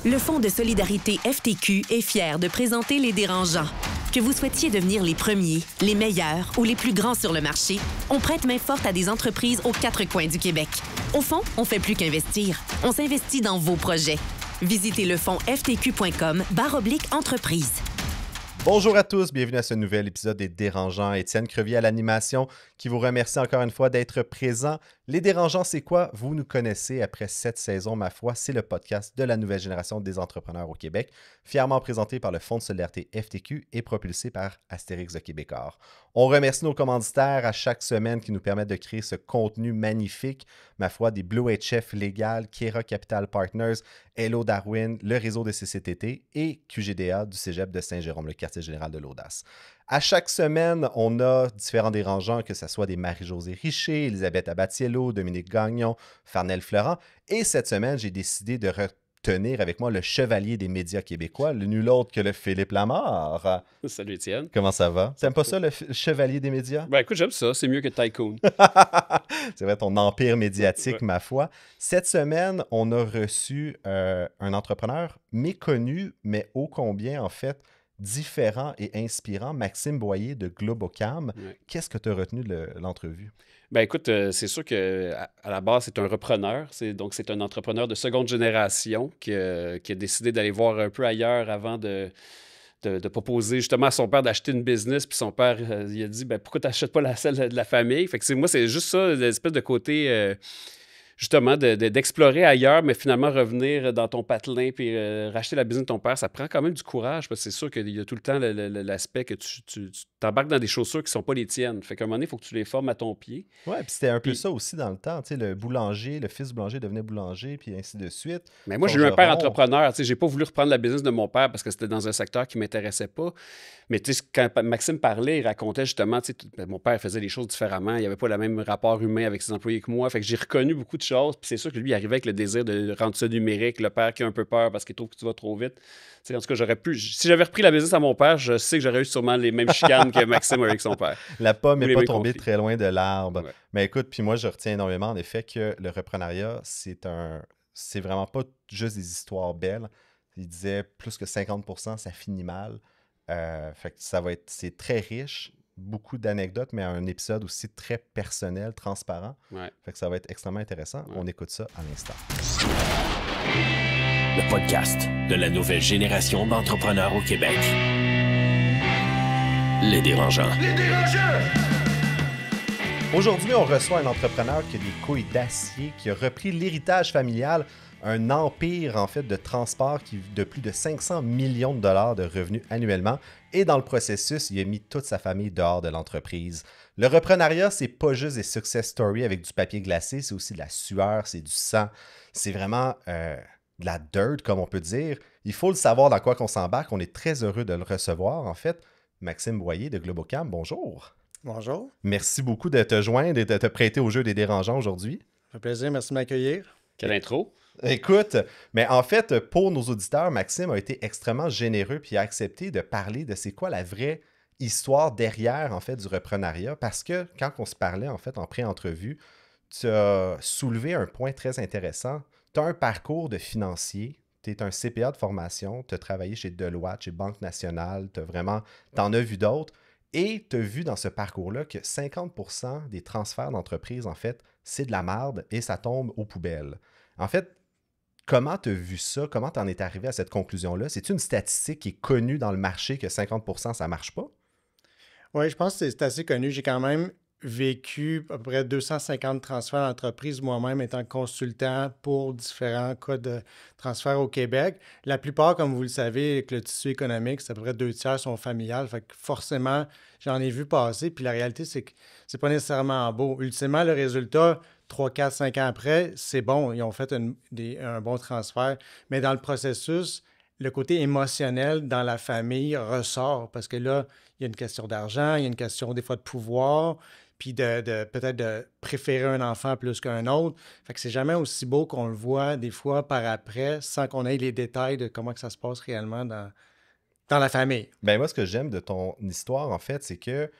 Le Fonds de solidarité FTQ est fier de présenter Les Dérangeants. Que vous souhaitiez devenir les premiers, les meilleurs ou les plus grands sur le marché, on prête main forte à des entreprises aux quatre coins du Québec. Au fond, on fait plus qu'investir. On s'investit dans vos projets. Visitez lefondsftq.com/entreprise. Bonjour à tous, bienvenue à ce nouvel épisode des Dérangeants. Étienne Crevier à l'animation qui vous remercie encore une fois d'être présent. Les Dérangeants, c'est quoi? Vous nous connaissez après 7 saisons, ma foi. C'est le podcast de la nouvelle génération des entrepreneurs au Québec, fièrement présenté par le Fonds de solidarité FTQ et propulsé par Astérix de Québécois. On remercie nos commanditaires à chaque semaine qui nous permettent de créer ce contenu magnifique. Ma foi, des Blue HF Légal, Kera Capital Partners, Hello Darwin, le réseau des CCTT et QGDA du Cégep de Saint-Jérôme, le quartier général de l'Audace. À chaque semaine, on a différents dérangeants, que ce soit des Marie-Josée Richer, Elisabeth Abatiello, Dominique Gagnon, Farnel Florent. Et cette semaine, j'ai décidé de retenir avec moi le chevalier des médias québécois, le nul autre que le Philippe Lamarre. Salut Étienne. Comment ça va? T'aimes pas ça, le chevalier des médias? Ben écoute, j'aime ça. C'est mieux que Tycoon. C'est vrai, ton empire médiatique, Ouais. ma foi. Cette semaine, on a reçu un entrepreneur méconnu, mais ô combien, en fait, différent et inspirant, Maxime Boyer de Globocam. Ouais. Qu'est-ce que tu as retenu de l'entrevue? Ben écoute, c'est sûr qu'à la base, c'est un repreneur. Donc, c'est un entrepreneur de seconde génération qui a décidé d'aller voir un peu ailleurs avant de proposer justement à son père d'acheter une business. Puis son père, il a dit, ben pourquoi tu n'achètes pas celle de la famille? Fait que moi, c'est juste ça, l'espèce de côté... justement, d'explorer ailleurs, mais finalement revenir dans ton patelin puis racheter la business de ton père, ça prend quand même du courage parce que c'est sûr qu'il y a tout le temps l'aspect que tu t'embarques dans des chaussures qui ne sont pas les tiennes. Fait qu'à un moment donné, il faut que tu les formes à ton pied. Ouais, puis c'était un peu Puis- ça aussi dans le temps. Tu sais, le boulanger, le fils boulanger devenait boulanger, puis ainsi de suite. Mais moi, j'ai eu un père Forgeron. entrepreneur. Tu sais, j'ai pas voulu reprendre la business de mon père parce que c'était dans un secteur qui ne m'intéressait pas. Mais tu sais, quand Maxime parlait, il racontait justement, tu sais, mon père faisait les choses différemment. Il n'avait pas le même rapport humain avec ses employés que moi. Fait que j'ai reconnu beaucoup de choses. Puis c'est sûr que lui, il arrivait avec le désir de rendre ça numérique. Le père qui a un peu peur parce qu'il trouve que tu vas trop vite. Tu sais, en tout cas, si j'avais repris la business à mon père, je sais que j'aurais eu sûrement les mêmes chicanes que Maxime a eu avec son père. La pomme Ou n'est les pas mêmes tombée conflits. très loin de l'arbre. Ouais. Mais écoute, puis moi, je retiens énormément en effet que le reprenariat, c'est vraiment pas juste des histoires belles. Il disait plus que 50%, ça finit mal. Fait que c'est très riche, beaucoup d'anecdotes, mais un épisode aussi très personnel, transparent. Ouais. Fait que ça va être extrêmement intéressant. Ouais. On écoute ça à l'instant. Le podcast de la nouvelle génération d'entrepreneurs au Québec. Les Dérangeants. Aujourd'hui, on reçoit un entrepreneur qui a des couilles d'acier, qui a repris l'héritage familial, un empire en fait de transport de plus de 500 millions de dollars de revenus annuellement. Et dans le processus, il a mis toute sa famille dehors de l'entreprise. Le reprenariat, c'est pas juste des success stories avec du papier glacé, c'est aussi de la sueur, c'est du sang. C'est vraiment de la dirt, comme on peut dire. Il faut le savoir dans quoi qu'on s'embarque. On est très heureux de le recevoir, en fait. Maxime Boyer de Globocam, bonjour. Bonjour, Merci beaucoup de te joindre et de te prêter au jeu des dérangeants aujourd'hui. ça fait plaisir, merci de m'accueillir. Quelle intro? Écoute, mais en fait, pour nos auditeurs, Maxime a été extrêmement généreux puis a accepté de parler de c'est quoi la vraie histoire derrière, en fait, du reprenariat. Parce que quand on se parlait, en fait, en pré-entrevue, tu as soulevé un point très intéressant. Tu as un parcours de financier. Tu es un CPA de formation. Tu as travaillé chez Deloitte, chez Banque Nationale. Tu en as vu d'autres. Et tu as vu dans ce parcours-là que 50% des transferts d'entreprise, en fait, c'est de la marde et ça tombe aux poubelles. En fait, comment tu as vu ça? Comment tu en es arrivé à cette conclusion-là? C'est une statistique qui est connue dans le marché que 50% ça ne marche pas? Oui, je pense que c'est assez connu. J'ai quand même vécu à peu près 250 transferts d'entreprise moi-même étant consultant pour différents cas de transferts au Québec. La plupart, comme vous le savez, avec le tissu économique, c'est à peu près 2 tiers sont familiales. Fait que forcément, j'en ai vu passer. Puis la réalité, c'est que c'est pas nécessairement beau. Ultimement, le résultat, 3, 4, 5 ans après, c'est bon. Ils ont fait un bon transfert. Mais dans le processus, le côté émotionnel dans la famille ressort parce que là, il y a une question d'argent, il y a une question des fois de pouvoir, puis peut-être de préférer un enfant plus qu'un autre. Fait que c'est jamais aussi beau qu'on le voit des fois par après sans qu'on ait les détails de comment que ça se passe réellement dans la famille. Ben moi, ce que j'aime de ton histoire, en fait, c'est que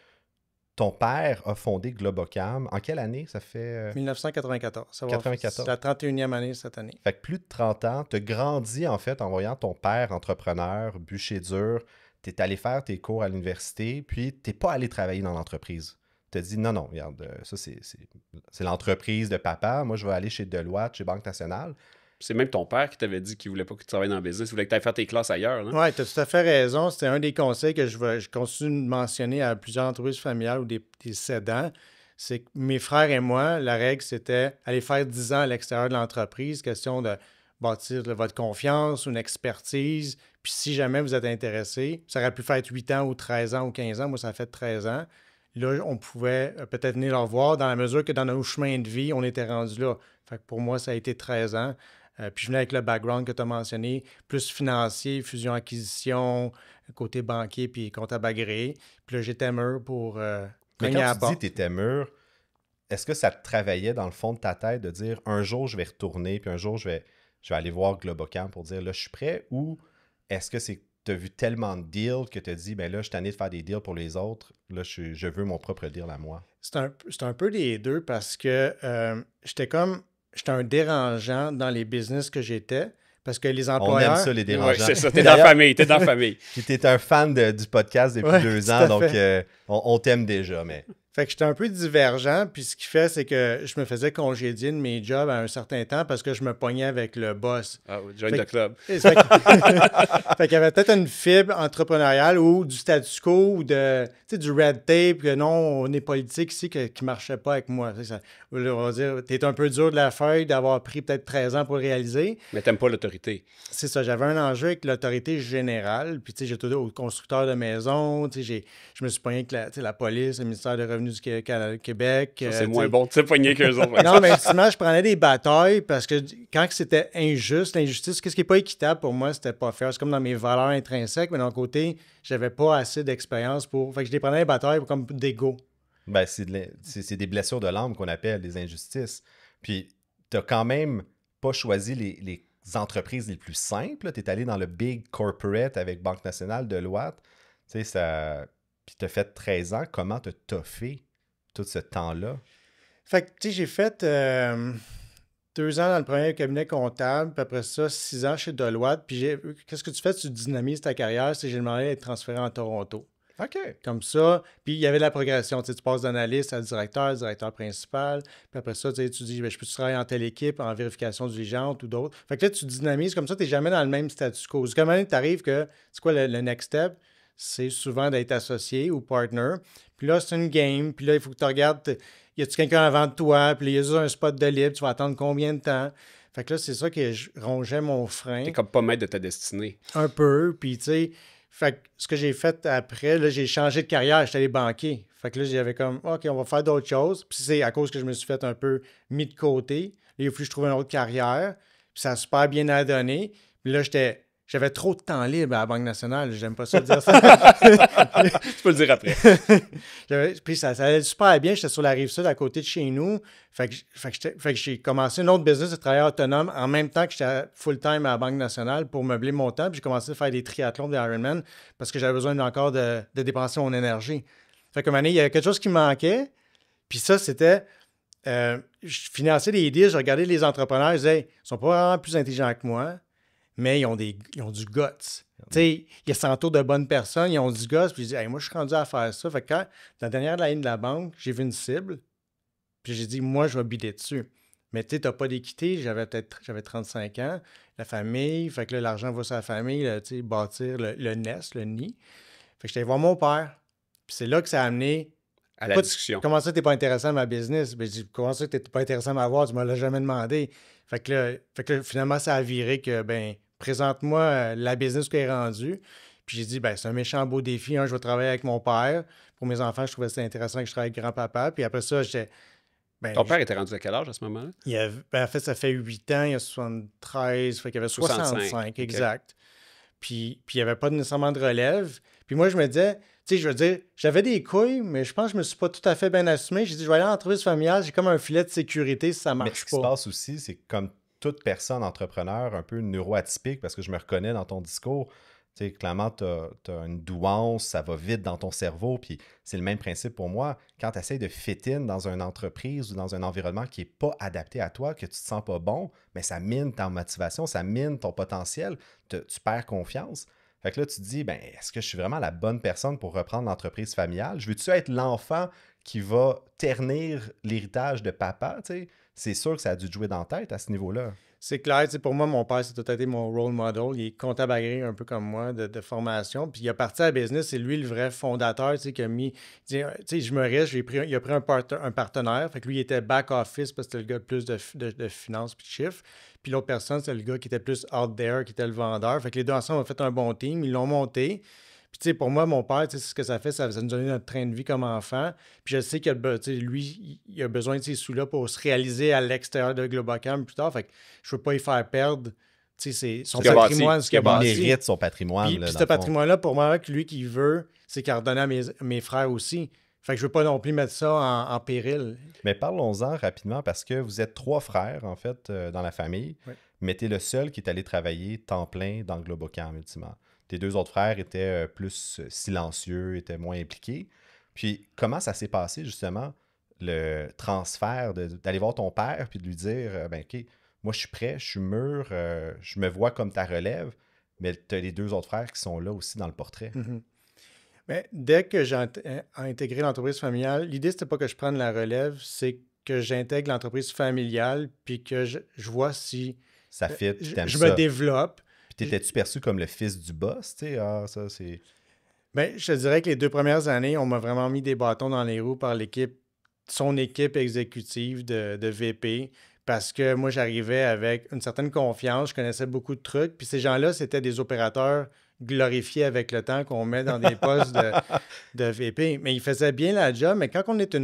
ton père a fondé Globocam. En quelle année? Ça fait... 1994. Ça va 94. C'est la 31e année cette année. Fait que plus de 30 ans. Tu as grandi, en fait, en voyant ton père entrepreneur, bûcher dur. Tu es allé faire tes cours à l'université, puis tu n'es pas allé travailler dans l'entreprise. Tu as dit, non, regarde, ça, c'est l'entreprise de papa. Moi, je vais aller chez Deloitte, chez Banque Nationale. C'est même ton père qui t'avait dit qu'il voulait pas que tu travailles dans le business, il voulait que tu ailles faire tes classes ailleurs. Hein? Oui, tu as tout à fait raison. C'était un des conseils que je continue de mentionner à plusieurs entreprises familiales ou des cédants. C'est que mes frères et moi, la règle, c'était aller faire 10 ans à l'extérieur de l'entreprise, question de bâtir votre confiance ou une expertise. Puis si jamais vous êtes intéressé, ça aurait pu faire 8 ans ou 13 ans ou 15 ans. Moi, ça a fait 13 ans. Là, on pouvait peut-être venir leur voir dans la mesure que dans nos chemins de vie, on était rendu là. Fait que pour moi, ça a été 13 ans. Puis je venais avec le background que tu as mentionné, plus financier, fusion-acquisition, côté banquier, puis comptable agréé. Puis là, j'étais mûr pour Mais cogner à la quand tu porte. dis que tu étais mûr, est-ce que ça te travaillait dans le fond de ta tête de dire un jour je vais retourner, puis un jour je vais aller voir Globocam pour dire là je suis prêt, ou est-ce que c'est tu as vu tellement de deals que tu as dit ben là je suis tanné de faire des deals pour les autres, là je veux mon propre deal à moi? C'est un peu les deux parce que j'étais un dérangeant dans les business que j'étais. Parce que les employeurs... On aime ça, les dérangeants. Oui, c'est ça. T'es dans la famille. T'es dans la famille. Puis t'es un fan du podcast depuis Ouais, 2 tout ans, à donc fait. on t'aime déjà, mais... Fait que j'étais un peu divergent, puis ce qui fait, c'est que je me faisais congédier de mes jobs à un certain temps parce que je me pognais avec le boss. Ah oui, join Fait the club. Fait qu'il y avait peut-être une fibre entrepreneuriale ou du statu quo ou du red tape, que non, on est politique ici, qui ne marchait pas avec moi. On va dire, t'es un peu dur de la feuille d'avoir pris peut-être 13 ans pour le réaliser. Mais t'aimes pas l'autorité. C'est ça, j'avais un enjeu avec l'autorité générale. Puis, j'étais au constructeur de maisons. Je me suis pogné avec la police, le ministère des Revenus du Québec. Ça, c'est moins bon de se pogner qu'eux autres. Non, mais ultimement, je prenais des batailles parce que quand c'était injuste, l'injustice, qu'est-ce qui n'est pas équitable pour moi, c'était pas faire. C'est comme dans mes valeurs intrinsèques, mais d'un côté, j'avais pas assez d'expérience pour. Fait que je les prenais des batailles comme d'ego. Ben, c'est des blessures de l'âme qu'on appelle des injustices. Puis, t'as quand même pas choisi les entreprises les plus simples. Tu es allé dans le big corporate avec Banque Nationale, Deloitte. Tu sais, ça... Puis tu as fait 13 ans. Comment tu as toffé tout ce temps-là? Fait que, tu sais, j'ai fait 2 ans dans le premier cabinet comptable, puis après ça, 6 ans chez Deloitte. Puis qu'est-ce que tu fais? Tu dynamises ta carrière. J'ai demandé d'être transféré en Toronto. OK. Comme ça. Puis il y avait de la progression. Tu passes d'analyste à directeur principal. Puis après ça, tu dis, je peux travailler en telle équipe, en vérification diligente ou d'autres. Fait que là, tu dynamises comme ça, tu n'es jamais dans le même statu quo. Comme même, tu arrives que, c'est quoi le next step? C'est souvent d'être associé ou partner. Puis là, c'est une game. Puis là, il faut que tu regardes, y a-tu quelqu'un avant de toi? Puis là, il y a juste un spot de libre. Tu vas attendre combien de temps? Fait que là, c'est ça que je rongeais mon frein. T'es comme pas maître de ta destinée. Un peu. Puis, tu sais, fait que ce que j'ai fait après, là, j'ai changé de carrière. J'étais allé banquier. Fait que là, j'avais comme, OK, on va faire d'autres choses. Puis c'est à cause que je me suis fait un peu mis de côté. Là, il a fallu que je trouve une autre carrière. Puis ça a super bien donné. Puis là, j'avais trop de temps libre à la Banque Nationale. J'aime pas ça dire ça. Tu peux le dire après. Puis ça allait super bien. J'étais sur la Rive-Sud à côté de chez nous. Fait que j'ai commencé un autre business de travailleur autonome en même temps que j'étais full-time à la Banque Nationale pour meubler mon temps. Puis j'ai commencé à faire des triathlons, des Ironman parce que j'avais besoin encore de dépenser mon énergie. Fait que, il y avait quelque chose qui me manquait. Puis ça, c'était... je finançais des deals, je regardais les entrepreneurs, je disais, ils sont pas vraiment plus intelligents que moi, mais ils ont du guts. Tu sais, ils s'entourent de bonnes personnes, ils ont du guts, puis je dis, hey, moi, je suis rendu à faire ça. Fait que quand, dans la dernière ligne de la banque, j'ai vu une cible, puis j'ai dit, moi, je vais bider dessus. Mais tu sais, t'as pas d'équité, j'avais 35 ans, la famille, fait que là, l'argent va sur la famille, tu sais, bâtir le nest, le nid. Fait que j'étais allé voir mon père, puis c'est là que ça a amené... À la discussion. Comment ça, t'es pas intéressant à ma business? Ben, je dis, comment ça, t'es pas intéressant à m'avoir? Tu me l'as jamais demandé. Fait que là, finalement, ça a viré que, présente-moi la business qui est rendue. Puis j'ai dit, c'est un méchant beau défi. Je vais travailler avec mon père. Pour mes enfants, je trouvais que c'était intéressant que je travaille avec grand-papa. Puis après ça, j'étais... Ton père était rendu à quel âge à ce moment-là? En fait, ça fait 8 ans. Il y a 73. Fait qu'il y avait 65, exact. Puis il n'y avait pas nécessairement de relève. Puis moi, je me disais... Tu sais, je veux dire, j'avais des couilles, mais je pense que je me suis pas tout à fait bien assumé. J'ai dit, je vais aller en entreprise familiale, j'ai comme un filet de sécurité si ça marche pas. Mais ce qui se passe aussi, c'est comme toute personne entrepreneur un peu neuroatypique, parce que je me reconnais dans ton discours, Tu sais, clairement, tu as une douance, ça va vite dans ton cerveau, puis c'est le même principe pour moi. Quand tu essaies de fit in dans une entreprise ou dans un environnement qui n'est pas adapté à toi, que tu te sens pas bon, mais ça mine ta motivation, ça mine ton potentiel, tu perds confiance. Fait que là, tu te dis, ben, est-ce que je suis vraiment la bonne personne pour reprendre l'entreprise familiale? Je veux-tu être l'enfant qui va ternir l'héritage de papa? Tu sais? C'est sûr que ça a dû te jouer dans la tête à ce niveau-là. C'est clair, tu sais, pour moi, mon père, c'est tout à été mon role model. Il est comptable agréé un peu comme moi de formation. Puis il a parti à la business, c'est lui le vrai fondateur, tu sais, qui a mis. Tu sais, je me reste, il a pris un partenaire. Fait que lui, il était back office parce que c'était le gars de plus de finances puis de chiffres. Puis l'autre personne, c'est le gars qui était plus out there, qui était le vendeur. Fait que les deux ensemble ont fait un bon team, ils l'ont monté. Puis, tu sais, pour moi, mon père, tu sais, ce que ça fait, ça nous donne notre train de vie comme enfant. Puis, je sais qu'il lui, il a besoin de ces sous-là pour se réaliser à l'extérieur de Globacam plus tard. Fait que je ne veux pas y faire perdre, tu sais, son patrimoine, ce qu'il a bâti. Il mérite son patrimoine. Puis ce patrimoine-là, pour moi, lui, qui veut, c'est qu'il a redonné à mes frères aussi. Fait que je veux pas non plus mettre ça en péril. Mais parlons-en rapidement parce que vous êtes 3 frères, en fait, dans la famille. Oui. Mais tu es le seul qui est allé travailler temps plein dans Globacam, ultimement. Tes 2 autres frères étaient plus silencieux, étaient moins impliqués. Puis, comment ça s'est passé, justement, le transfert d'aller voir ton père puis de lui dire, ben OK, moi, je suis prêt, je suis mûr, je me vois comme ta relève, mais tu as les 2 autres frères qui sont là aussi dans le portrait. Mm-hmm. Mais dès que j'ai intégré l'entreprise familiale, l'idée, c'était pas que je prenne la relève, c'est que j'intègre l'entreprise familiale puis que je vois si ça fit, je me développe. Puis t'étais-tu perçu comme le fils du boss? Tu sais, ça, c'est... Bien, je te dirais que les 2 premières années, on m'a vraiment mis des bâtons dans les roues par son équipe exécutive de VP, parce que moi, j'arrivais avec une certaine confiance, je connaissais beaucoup de trucs, puis ces gens-là, c'était des opérateurs glorifiés avec le temps qu'on met dans des postes de VP. Mais ils faisaient bien la job, mais quand on est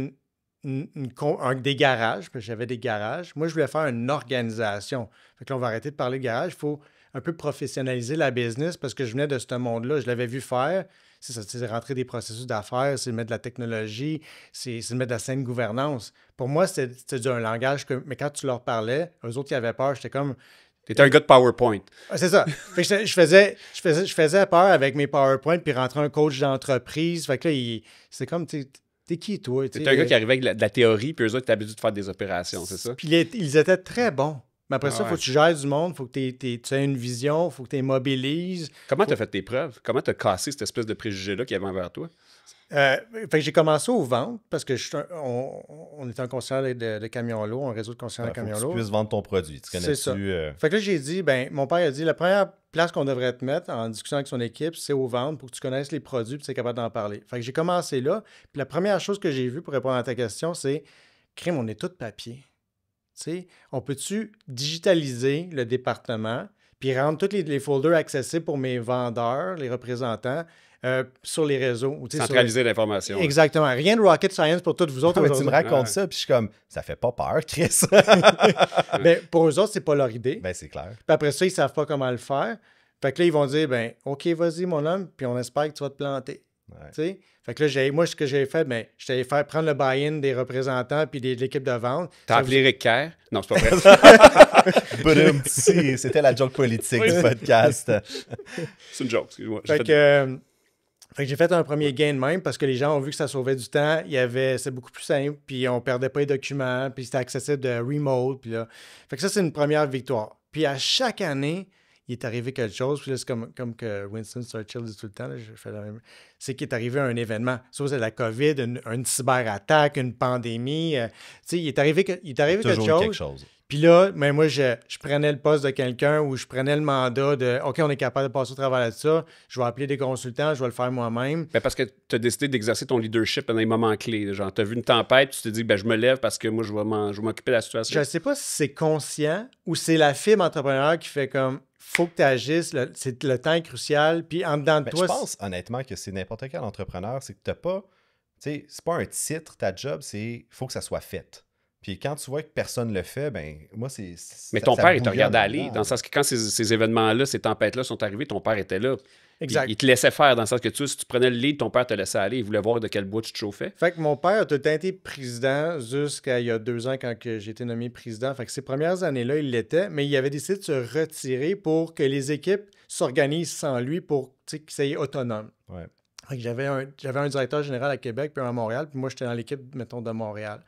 des garages, parce que j'avais des garages, moi, je voulais faire une organisation. Fait que là, on va arrêter de parler de garage, il faut un peu professionnaliser la business parce que je venais de ce monde-là. Je l'avais vu faire. C'est rentrer des processus d'affaires, c'est mettre de la technologie, c'est mettre de la saine gouvernance. Pour moi, c'était un langage que... Mais quand tu leur parlais, eux autres, ils avaient peur. J'étais comme... T'étais un gars de PowerPoint. C'est ça. Fait que je faisais peur avec mes PowerPoint puis rentrer un coach d'entreprise. Fait que là, c'est comme... T'es qui, toi? T'es un gars qui arrivait avec de la théorie, puis eux autres, t'es habitué de faire des opérations, c'est ça? Puis ils étaient très bons. Mais après ça, il faut que tu gères du monde, il faut que tu aies une vision, il faut que tu les mobilises. Comment tu as fait tes preuves? Comment tu as cassé cette espèce de préjugé-là qu'il y avait envers toi? Fait que j'ai commencé aux ventes parce que on est un concessionnaire de camions lourds, un réseau de concessionnaires de camions lourds. Faut que tu puisses vendre ton produit. Tu connais-tu... C'est ça. Fait que là, j'ai dit, mon père a dit, la première place qu'on devrait te mettre en discussion avec son équipe, c'est aux ventes pour que tu connaisses les produits et que tu es capable d'en parler. Fait que j'ai commencé là. Puis la première chose que j'ai vue pour répondre à ta question, c'est, crime, on est tout papier. T'sais, on peut-tu digitaliser le département puis rendre tous les folders accessibles pour mes vendeurs, les représentants, sur les réseaux? Centraliser l'information. Exactement. Rien de rocket science pour toutes vous autres. Tu me racontes ça, puis je suis comme, ça fait pas peur, Chris. Mais pour eux autres, c'est pas leur idée. Ben, c'est clair. Puis après ça, ils savent pas comment le faire. Fait que là, ils vont dire, OK, vas-y, mon homme, puis on espère que tu vas te planter. Ouais. Fait que là, moi, ce que j'ai fait, je t'allais faire prendre le buy-in des représentants puis de l'équipe de vente. T'as appelé Rick Kerr? Non, c'est pas vrai. C'était la joke politique du podcast. C'est une joke, excuse-moi. Fait que j'ai fait un premier gain de même parce que les gens ont vu que ça sauvait du temps. C'est beaucoup plus simple, puis on perdait pas les documents, puis c'était accessible de remote. Puis là. Fait que ça, c'est une première victoire. Puis à chaque année, il est arrivé quelque chose, puis là, c'est comme que Winston Churchill dit tout le temps, là, je fais la même... c'est qu'il est arrivé un événement. Soit c'est la COVID, une cyberattaque, une pandémie. Il est arrivé quelque chose. Puis là, moi, je prenais le poste de quelqu'un ou je prenais le mandat de « OK, on est capable de passer au travers de ça. Je vais appeler des consultants, je vais le faire moi-même. » Parce que tu as décidé d'exercer ton leadership dans les moments clés. Genre, tu as vu une tempête, tu t'es dit « je me lève parce que moi, je vais m'occuper de la situation. » Je ne sais pas si c'est conscient ou c'est la fibre entrepreneur qui fait comme faut que tu agisses, le temps est crucial, puis en dedans de toi... Je pense honnêtement que c'est n'importe quel entrepreneur, c'est que tu n'as pas... Tu sais, c'est pas un titre, ta job, c'est faut que ça soit fait. Puis quand tu vois que personne ne le fait, ben moi, Mais ton ça père, il te bouillonne regardait aller, dedans, dans le sens que quand ces événements-là, ces tempêtes-là sont arrivées, ton père était là. Puis Exact. il te laissait faire, dans le sens que si tu prenais le lead, ton père te laissait aller. Il voulait voir de quel bois tu te chauffais. Fait que mon père a tout le temps été président jusqu'à il y a 2 ans quand j'ai été nommé président. Fait que ces premières années-là, il l'était, mais il avait décidé de se retirer pour que les équipes s'organisent sans lui pour qu'il soit autonome. Ouais. Fait que j'avais un directeur général à Québec puis un à Montréal, puis moi, j'étais dans l'équipe, mettons, de Montréal.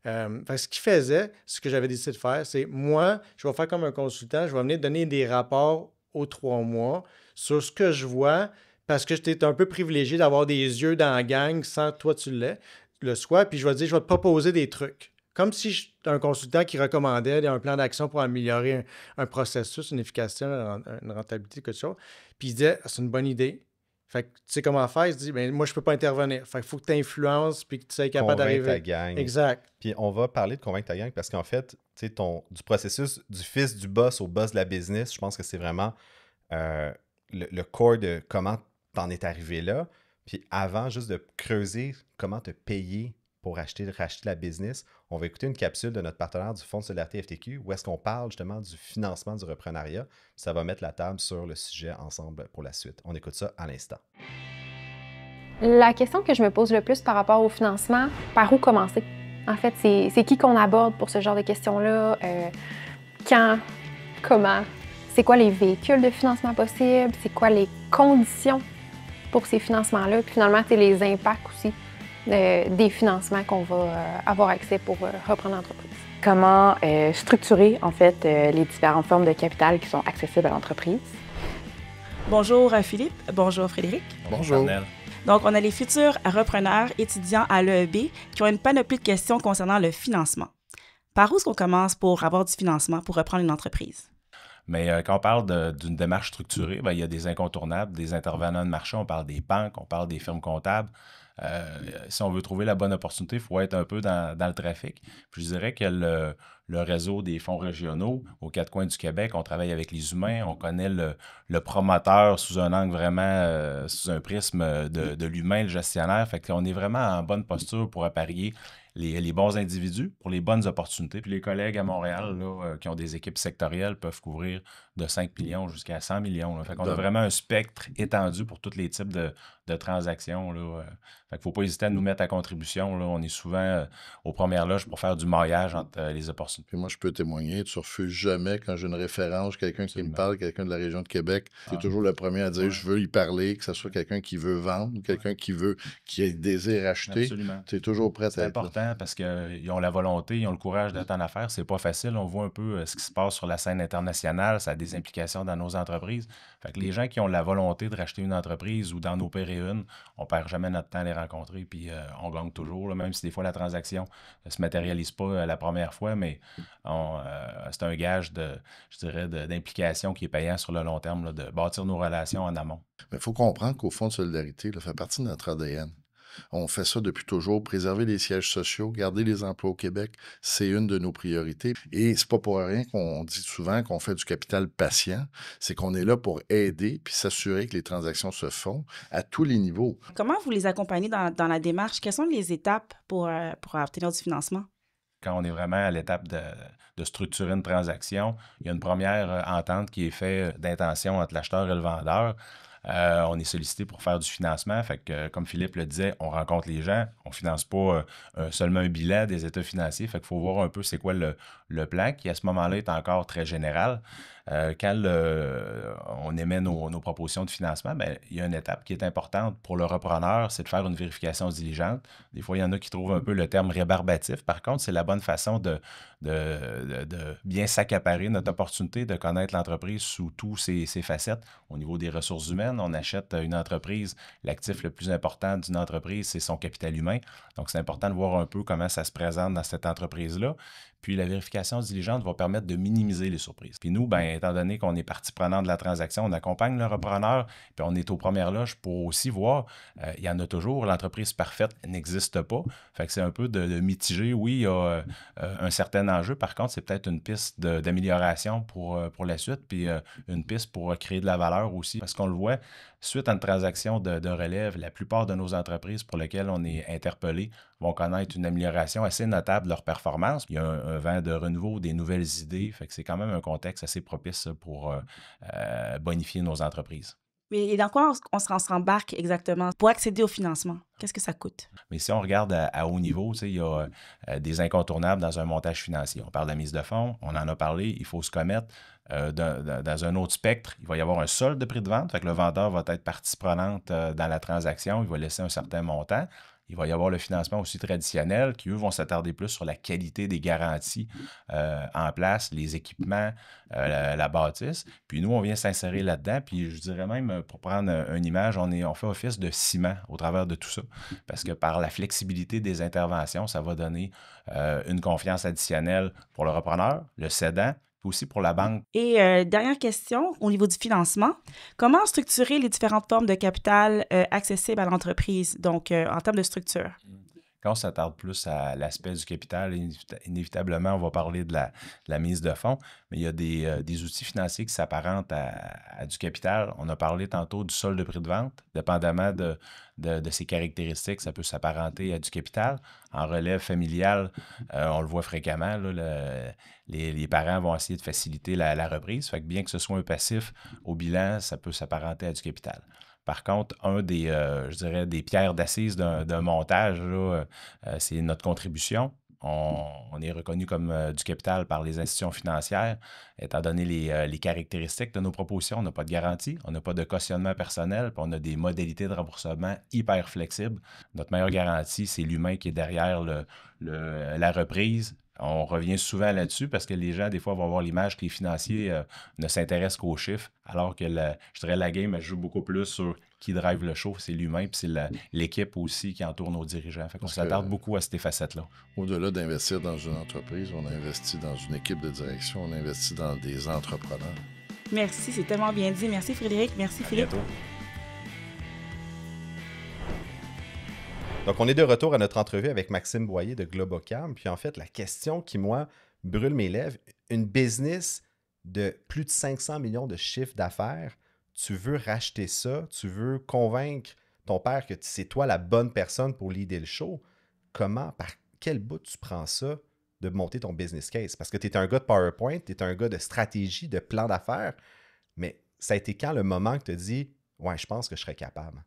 Fait que ce qu'il faisait, ce que j'avais décidé de faire, c'est moi, je vais faire comme un consultant, je vais venir donner des rapports aux 3 mois sur ce que je vois, parce que j'étais un peu privilégié d'avoir des yeux dans la gang sans toi tu le sois, puis je vais te dire, je vais te proposer des trucs. Comme si j'étais un consultant qui recommandait un plan d'action pour améliorer un processus, une efficacité, une rentabilité, quelque chose. Puis il disait, c'est une bonne idée. Fait que tu sais comment faire, il se dit, ben, moi, je peux pas intervenir. Fait qu'il faut que tu influences puis que tu sois capable Convaincre d'arriver. ta gang. Exact. Puis on va parler de convaincre ta gang parce qu'en fait, tu sais, du processus du fils du boss au boss de la business, je pense que c'est vraiment le core de comment t'en es arrivé là. Puis avant, juste de creuser comment te payer pour racheter la business, on va écouter une capsule de notre partenaire du Fonds de solidarité FTQ où est-ce qu'on parle justement du financement du reprenariat. Ça va mettre la table sur le sujet ensemble pour la suite. On écoute ça à l'instant. La question que je me pose le plus par rapport au financement, par où commencer? En fait, c'est qui qu'on aborde pour ce genre de questions-là? Quand? Comment? C'est quoi les véhicules de financement possibles? C'est quoi les conditions pour ces financements-là? Puis finalement, c'est les impacts aussi des financements qu'on va avoir accès pour reprendre l'entreprise. Comment structurer, en fait, les différentes formes de capital qui sont accessibles à l'entreprise? Bonjour Philippe, bonjour Frédéric. Bonjour. Donc, on a les futurs repreneurs étudiants à l'EEB qui ont une panoplie de questions concernant le financement. Par où est-ce qu'on commence pour avoir du financement pour reprendre une entreprise? Mais quand on parle d'une démarche structurée, il y a des incontournables, des intervenants de marché, on parle des banques, on parle des firmes comptables. Si on veut trouver la bonne opportunité, il faut être un peu dans le trafic. Puis je dirais que le réseau des fonds régionaux aux 4 coins du Québec, on travaille avec les humains, on connaît le promoteur sous un angle vraiment, sous un prisme de l'humain, le gestionnaire. Fait qu'on est vraiment en bonne posture pour apparier les bons individus pour les bonnes opportunités. Puis les collègues à Montréal là, qui ont des équipes sectorielles peuvent couvrir de 5 millions jusqu'à 100 millions. Là. Fait qu'on a vraiment un spectre étendu pour tous les types de transactions. Là. Fait qu'il ne faut pas hésiter à nous mettre à contribution. Là. On est souvent aux premières loges pour faire du maillage entre les opportunités. Puis moi, je peux témoigner, tu ne refuses jamais quand j'ai une référence, quelqu'un qui me parle, quelqu'un de la région de Québec. Tu es toujours le premier à dire je veux y parler, que ce soit quelqu'un qui veut vendre ou quelqu'un qui désire acheter. Absolument. Tu es toujours prêt à être là. C'est important parce qu'ils ont la volonté, ils ont le courage d'être en affaires. C'est pas facile. On voit un peu ce qui se passe sur la scène internationale. Ça a des implications dans nos entreprises. Fait que les gens qui ont la volonté de racheter une entreprise ou d'en opérer une, on perd jamais notre temps à les rencontrer. Puis on gagne toujours, là, même si des fois la transaction ne se matérialise pas la première fois, mais c'est un gage d'implication qui est payant sur le long terme, là, de bâtir nos relations en amont. Mais il faut comprendre qu'au Fonds de solidarité, ça fait partie de notre ADN. On fait ça depuis toujours. Préserver les sièges sociaux, garder les emplois au Québec, c'est une de nos priorités. Et c'est pas pour rien qu'on dit souvent qu'on fait du capital patient. C'est qu'on est là pour aider puis s'assurer que les transactions se font à tous les niveaux. Comment vous les accompagnez dans la démarche? Quelles sont les étapes pour obtenir du financement? Quand on est vraiment à l'étape de structurer une transaction, il y a une première entente qui est faite d'intention entre l'acheteur et le vendeur. On est sollicité pour faire du financement. Fait que, comme Philippe le disait, on rencontre les gens. On ne finance pas seulement un bilan des états financiers. Fait qu'il faut voir un peu c'est quoi le plan qui, à ce moment-là, est encore très général. Quand on émet nos propositions de financement, bien, il y a une étape qui est importante pour le repreneur, c'est de faire une vérification diligente. Des fois, il y en a qui trouvent un peu le terme rébarbatif. Par contre, c'est la bonne façon de bien s'accaparer notre opportunité de connaître l'entreprise sous tous ses facettes. Au niveau des ressources humaines, on achète une entreprise. L'actif le plus important d'une entreprise, c'est son capital humain. Donc, c'est important de voir un peu comment ça se présente dans cette entreprise-là. Puis la vérification diligente va permettre de minimiser les surprises. Puis nous, bien, étant donné qu'on est partie prenante de la transaction, on accompagne le repreneur, puis on est aux premières loges pour aussi voir, il y en a toujours, l'entreprise parfaite n'existe pas. Fait que c'est un peu de mitiger. Oui, il y a un certain enjeu. Par contre, c'est peut-être une piste d'amélioration pour la suite, puis une piste pour créer de la valeur aussi. Parce qu'on le voit, suite à une transaction de relève, la plupart de nos entreprises pour lesquelles on est interpellé vont connaître une amélioration assez notable de leur performance. Il y a un vent de renouveau, des nouvelles idées. Fait que c'est quand même un contexte assez propice pour bonifier nos entreprises. Et dans quoi on s'embarque exactement pour accéder au financement? Qu'est-ce que ça coûte? Mais si on regarde à haut niveau, il y a des incontournables dans un montage financier. On parle de la mise de fonds, on en a parlé, il faut se commettre. Dans un autre spectre, il va y avoir un solde de prix de vente, fait que le vendeur va être partie prenante dans la transaction, il va laisser un certain montant. Il va y avoir le financement aussi traditionnel qui, eux, vont s'attarder plus sur la qualité des garanties en place, les équipements, la bâtisse. Puis nous, on vient s'insérer là-dedans. Puis je dirais même, pour prendre une image, on fait office de ciment au travers de tout ça. Parce que par la flexibilité des interventions, ça va donner une confiance additionnelle pour le repreneur, le cédant, puis aussi pour la banque. Et dernière question, au niveau du financement, comment structurer les différentes formes de capital accessibles à l'entreprise, donc en termes de structure? Quand on s'attarde plus à l'aspect du capital, inévitablement, on va parler de la mise de fonds, mais il y a des outils financiers qui s'apparentent à du capital. On a parlé tantôt du solde de prix de vente. Dépendamment de ses caractéristiques, ça peut s'apparenter à du capital. En relève familiale, on le voit fréquemment, là, les parents vont essayer de faciliter la reprise. Fait que bien que ce soit un passif, au bilan, ça peut s'apparenter à du capital. Par contre, je dirais, des pierres d'assises d'un montage, là, c'est notre contribution. On est reconnu comme du capital par les institutions financières, étant donné les caractéristiques de nos propositions. On n'a pas de garantie, on n'a pas de cautionnement personnel, puis on a des modalités de remboursement hyper flexibles. Notre meilleure garantie, c'est l'humain qui est derrière la reprise. On revient souvent là-dessus parce que les gens, des fois, vont avoir l'image que les financiers ne s'intéressent qu'aux chiffres, alors que je dirais la game, elle joue beaucoup plus sur qui drive le show, c'est l'humain, puis c'est l'équipe aussi qui entoure nos dirigeants. Fait qu'on s'attarde beaucoup à ces facettes-là. Au-delà d'investir dans une entreprise, on investit dans une équipe de direction, on investit dans des entrepreneurs. Merci, c'est tellement bien dit. Merci Frédéric, merci Philippe. À bientôt. Donc, on est de retour à notre entrevue avec Maxime Boyer de Globocam. Puis en fait, la question qui, moi, brûle mes lèvres, une business de plus de 500 millions de chiffre d'affaires, tu veux racheter ça, tu veux convaincre ton père que c'est toi la bonne personne pour leader le show. Comment, par quel bout tu prends ça de monter ton business case? Parce que tu es un gars de PowerPoint, tu es un gars de stratégie, de plan d'affaires, mais ça a été quand le moment que tu as dit « Ouais, je pense que je serais capable ».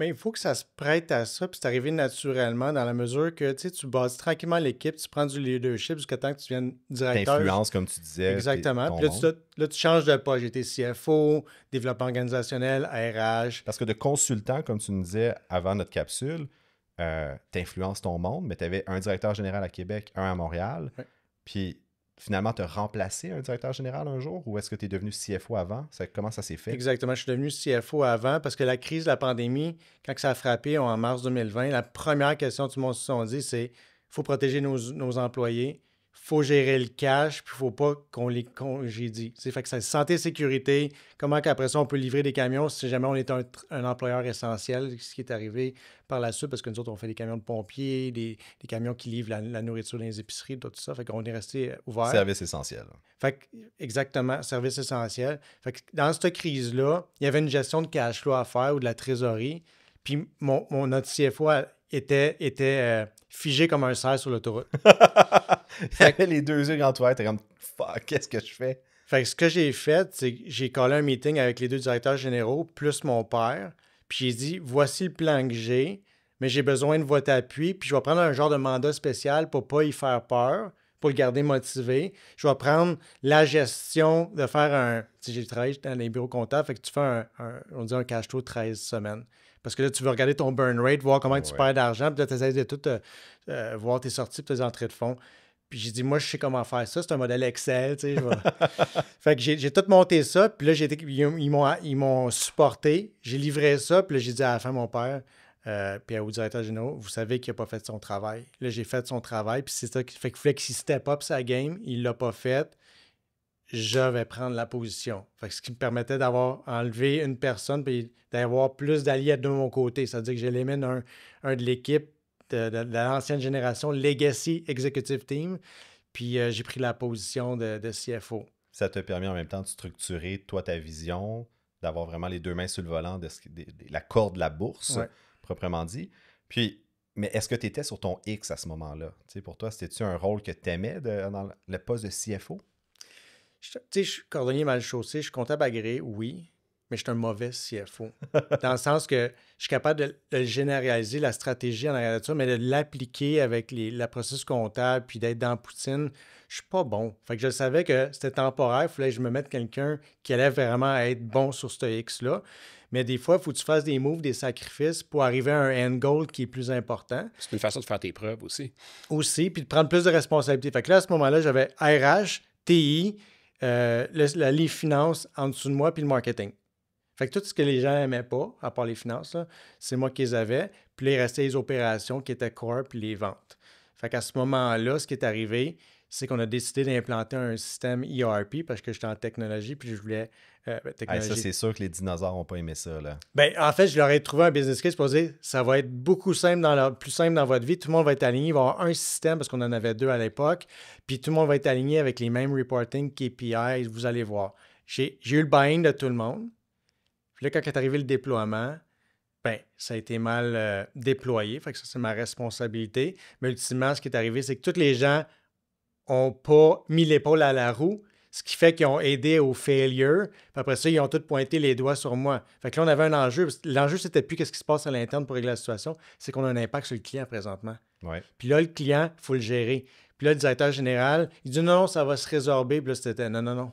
Mais il faut que ça se prête à ça, puis c'est arrivé naturellement dans la mesure que tu bâtis tranquillement l'équipe, tu prends du leadership jusqu'à temps que tu viennes directeur. T'influences, comme tu disais. Exactement. Puis là, tu changes de poste. J'ai été CFO, développement organisationnel, RH. Parce que de consultant, comme tu nous disais avant notre capsule, t'influences ton monde, mais tu avais un directeur général à Québec, un à Montréal. Ouais. Puis finalement, tu as remplacé un directeur général un jour ou est-ce que tu es devenu CFO avant? Comment ça s'est fait? Exactement. Je suis devenu CFO avant parce que la crise de la pandémie, quand ça a frappé en mars 2020, la première question que tout le monde se sont dit, c'est il faut protéger nos employés, il faut gérer le cash, puis il ne faut pas qu'on les congédie. Fait que c'est santé et sécurité. Comment qu'après ça, on peut livrer des camions si jamais on est un employeur essentiel, ce qui est arrivé par la suite, parce que nous autres, on fait des camions de pompiers, des camions qui livrent la nourriture dans les épiceries, tout ça. Fait qu'on est resté ouvert. Service essentiel. Fait que, exactement, service essentiel. Fait que dans cette crise-là, il y avait une gestion de cash flow à faire ou de la trésorerie. Puis notre CFO était figé comme un cerf sur l'autoroute. Il avait les deux yeux grands ouverts, t'es comme « Fuck, qu'est-ce que je fais? » Fait que ce que j'ai fait, c'est que j'ai collé un meeting avec les deux directeurs généraux, plus mon père, puis j'ai dit « Voici le plan que j'ai, mais j'ai besoin de votre appui, puis je vais prendre un genre de mandat spécial pour pas y faire peur, pour le garder motivé. Je vais prendre la gestion de faire un... » Tu sais, j'ai travaillé dans les bureaux comptables, fait que tu fais on dit un cash flow de 13 semaines. Parce que là, tu veux regarder ton burn rate, voir comment tu perds d'argent, puis là, tu essaies de tout voir tes sorties, tes entrées de fonds. Puis j'ai dit, moi, je sais comment faire ça. C'est un modèle Excel, tu sais. Fait que j'ai tout monté ça. Puis là, ils m'ont supporté. J'ai livré ça. Puis là, j'ai dit à la fin, mon père, puis au directeur général, vous savez qu'il n'a pas fait son travail. Là, j'ai fait son travail. Puis c'est ça qui fait qu'il fallait qu'il step up sa game. Il ne l'a pas fait. Je vais prendre la position. Fait que ce qui me permettait d'avoir enlevé une personne puis d'avoir plus d'alliés de mon côté. C'est-à-dire que j'élimine un de l'équipe de l'ancienne génération, Legacy Executive Team, puis j'ai pris la position de CFO. Ça t'a permis en même temps de structurer, toi, ta vision, d'avoir vraiment les deux mains sur le volant de la corde de la bourse, proprement dit. Puis, Mais est-ce que tu étais sur ton X à ce moment-là? Tu sais, pour toi, c'était-tu un rôle que tu aimais dans le poste de CFO? Je suis cordonnier mal chaussé, je suis comptable agréé, oui, mais je suis un mauvais CFO. Dans le sens que je suis capable de le généraliser, la stratégie en arrière de ça, mais de l'appliquer avec la processus comptable puis d'être dans la poutine, je suis pas bon. Fait que je savais que c'était temporaire, il fallait que je me mette quelqu'un qui allait vraiment être bon sur ce X-là. Mais des fois, il faut que tu fasses des moves, des sacrifices pour arriver à un end goal qui est plus important. C'est une façon de faire tes preuves aussi. Aussi, puis de prendre plus de responsabilités. Fait que là, à ce moment-là, j'avais RH, TI, la livre finance en dessous de moi, puis le marketing. Fait que tout ce que les gens n'aimaient pas, à part les finances, là, c'est moi qui les avais. Puis là, il restait les opérations qui étaient core, puis les ventes. Fait qu'à ce moment-là, ce qui est arrivé, c'est qu'on a décidé d'implanter un système ERP parce que j'étais en technologie, puis je voulais... technologie. Ça, c'est sûr que les dinosaures n'ont pas aimé ça, là. Ben, en fait, je leur ai trouvé un business case pour dire ça va être beaucoup simple plus simple dans votre vie. Tout le monde va être aligné. Il va y avoir un système parce qu'on en avait 2 à l'époque. Puis tout le monde va être aligné avec les mêmes reporting, KPI. Vous allez voir. J'ai eu le buy-in de tout le monde. Puis là, quand est arrivé le déploiement, ben, ça a été mal déployé. Fait que ça, c'est ma responsabilité. Mais ultimement, ce qui est arrivé, c'est que tous les gens n'ont pas mis l'épaule à la roue. Ce qui fait qu'ils ont aidé au failure. Puis après ça, ils ont tous pointé les doigts sur moi. Fait que là, on avait un enjeu. L'enjeu, c'était plus qu'est-ce qui se passe à l'interne pour régler la situation. C'est qu'on a un impact sur le client présentement. Ouais. Puis là, le client, il faut le gérer. Puis là, le directeur général, il dit non, ça va se résorber. Puis là, c'était non.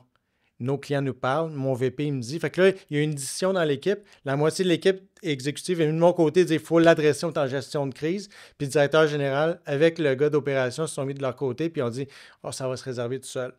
Nos clients nous parlent. Mon VP, il me dit. Fait que là, il y a une décision dans l'équipe. La moitié de l'équipe exécutive est venue de mon côté dire il faut l'adresser en gestion de crise. Puis le directeur général, avec le gars d'opération, se sont mis de leur côté. Puis on dit ça va se réserver tout seul.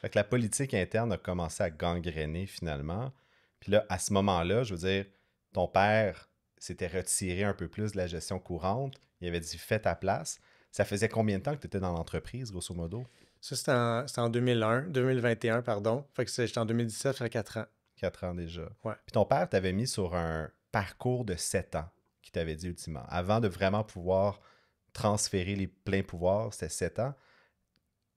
Fait que la politique interne a commencé à gangréner finalement. Puis là, à ce moment-là, je veux dire, ton père s'était retiré un peu plus de la gestion courante. Il avait dit « fais ta place ». Ça faisait combien de temps que tu étais dans l'entreprise, grosso modo? Ça, c'était en 2021, pardon. Fait que j'étais en 2017, ça fait 4 ans. 4 ans déjà. Ouais. Puis ton père t'avait mis sur un parcours de 7 ans, qu'il t'avait dit ultimement. Avant de vraiment pouvoir transférer les pleins pouvoirs, c'était 7 ans.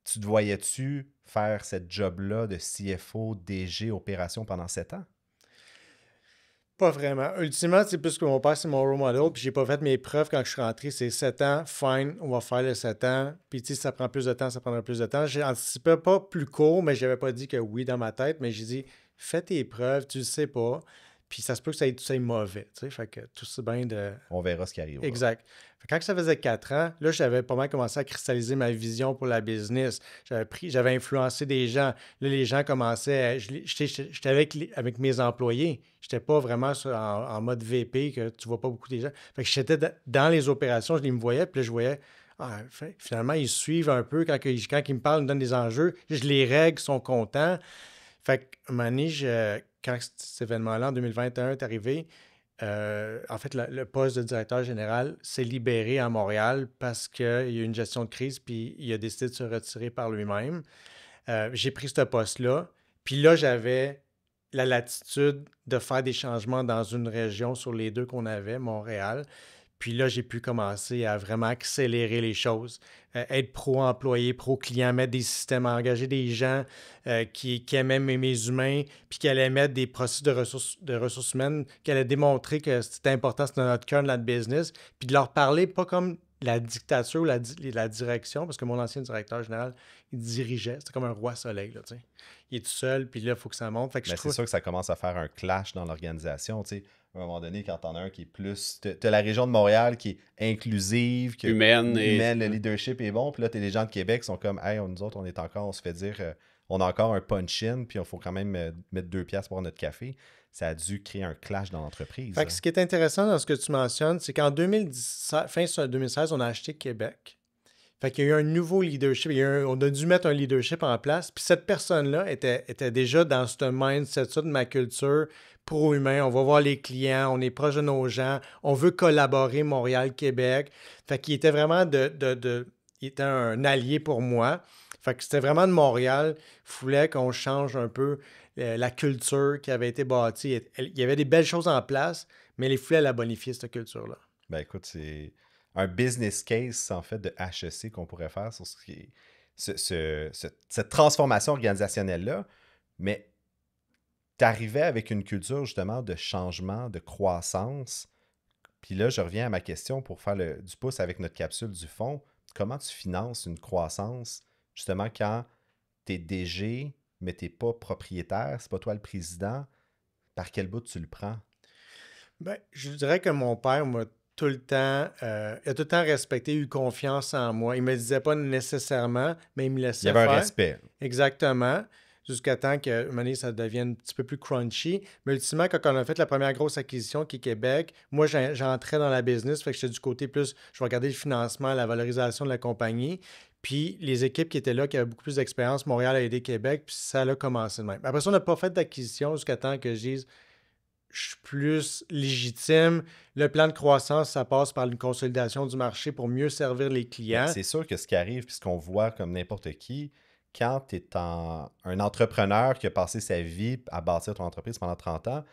Tu te voyais-tu faire cette job-là de CFO, DG, opération pendant 7 ans? Pas vraiment. Ultimement, c'est plus que mon père, c'est mon role model, puis j'ai pas fait mes preuves quand je suis rentré. C'est 7 ans, fine, on va faire les 7 ans. Puis si ça prend plus de temps, ça prendra plus de temps. J'ai anticipé pas plus court, mais j'avais pas dit que oui dans ma tête, mais j'ai dit, fais tes preuves, tu le sais pas. Puis ça se peut que ça ait mauvais, tu sais, fait que tout c'est bien de... On verra ce qui arrive. Exact. Fait que quand ça faisait 4 ans, là, j'avais pas mal commencé à cristalliser ma vision pour la business. J'avais influencé des gens. Là, les gens commençaient... J'étais avec mes employés. J'étais pas vraiment en mode VP, que tu vois pas beaucoup des gens. Fait que j'étais dans les opérations, je les me voyais, puis là, je voyais... finalement, ils suivent un peu. Quand ils me parlent, ils me donnent des enjeux. Je les règle, ils sont contents. Fait que, un moment donné, quand cet événement-là, en 2021, est arrivé, en fait, le poste de directeur général s'est libéré à Montréal parce qu'il y a eu une gestion de crise, puis il a décidé de se retirer par lui-même. J'ai pris ce poste-là, puis là, j'avais la latitude de faire des changements dans une région sur les 2 qu'on avait, Montréal. Puis là, j'ai pu commencer à vraiment accélérer les choses, être pro-employé, pro-client, mettre des systèmes, engager des gens qui aimaient mes humains, puis qui allaient mettre des processus de ressources humaines, qui allaient démontrer que c'était important, c'était notre cœur de notre business, puis de leur parler pas comme la dictature ou la direction, parce que mon ancien directeur général, il dirigeait, c'était comme un roi soleil, là, tu sais. Il est tout seul, puis là, il faut que ça monte. Fait que c'est sûr que ça commence à faire un clash dans l'organisation, tu sais. À un moment donné, quand t'en as un qui est plus... T'as la région de Montréal qui est inclusive, humaine, le leadership est bon, puis là, t'as les gens de Québec qui sont comme « Hey, nous autres, on se fait dire, on a encore un punch-in, puis il faut quand même mettre 2 piastres pour notre café. » Ça a dû créer un clash dans l'entreprise. Fait que ce qui est intéressant dans ce que tu mentionnes, c'est qu'en fin 2016, on a acheté Québec. Fait qu'il y a eu un nouveau leadership. On a dû mettre un leadership en place. Puis cette personne-là était déjà dans ce mindset de ma culture pro-humain. On va voir les clients, on est proche de nos gens, on veut collaborer Montréal-Québec. Fait qu'il était vraiment il était un allié pour moi. Fait que c'était vraiment de Montréal. Il voulait qu'on change un peu la culture qui avait été bâtie. Il y avait des belles choses en place, mais il fallait la bonifier, cette culture-là. Ben écoute, c'est un business case, en fait, de HEC qu'on pourrait faire sur ce qui est cette transformation organisationnelle-là. Mais tu arrivais avec une culture, justement, de changement, de croissance. Puis là, je reviens à ma question pour faire du pouce avec notre capsule du fond. Comment tu finances une croissance, justement, quand tu es DG, mais tu n'es pas propriétaire, c'est pas toi le président, par quel bout tu le prends? Ben, je dirais que mon père m'a tout le temps, il a tout le temps respecté, eu confiance en moi. Il me disait pas nécessairement, mais il me laissait Il y avait faire. un respect. Exactement. Jusqu'à temps que, à un moment donné, ça devienne un petit peu plus crunchy. Mais ultimement, quand on a fait la première grosse acquisition qui est Québec, moi, j'entrais dans la business, fait que j'étais du côté plus, je regardais le financement, la valorisation de la compagnie. Puis les équipes qui étaient là, qui avaient beaucoup plus d'expérience, Montréal a aidé Québec, puis ça a commencé de même. Après ça, on n'a pas fait d'acquisition jusqu'à temps que je dise, je suis plus légitime. Le plan de croissance, ça passe par une consolidation du marché pour mieux servir les clients. C'est sûr que ce qui arrive, puis ce qu'on voit comme n'importe qui, quand tu es un entrepreneur qui a passé sa vie à bâtir ton entreprise pendant 30 ans,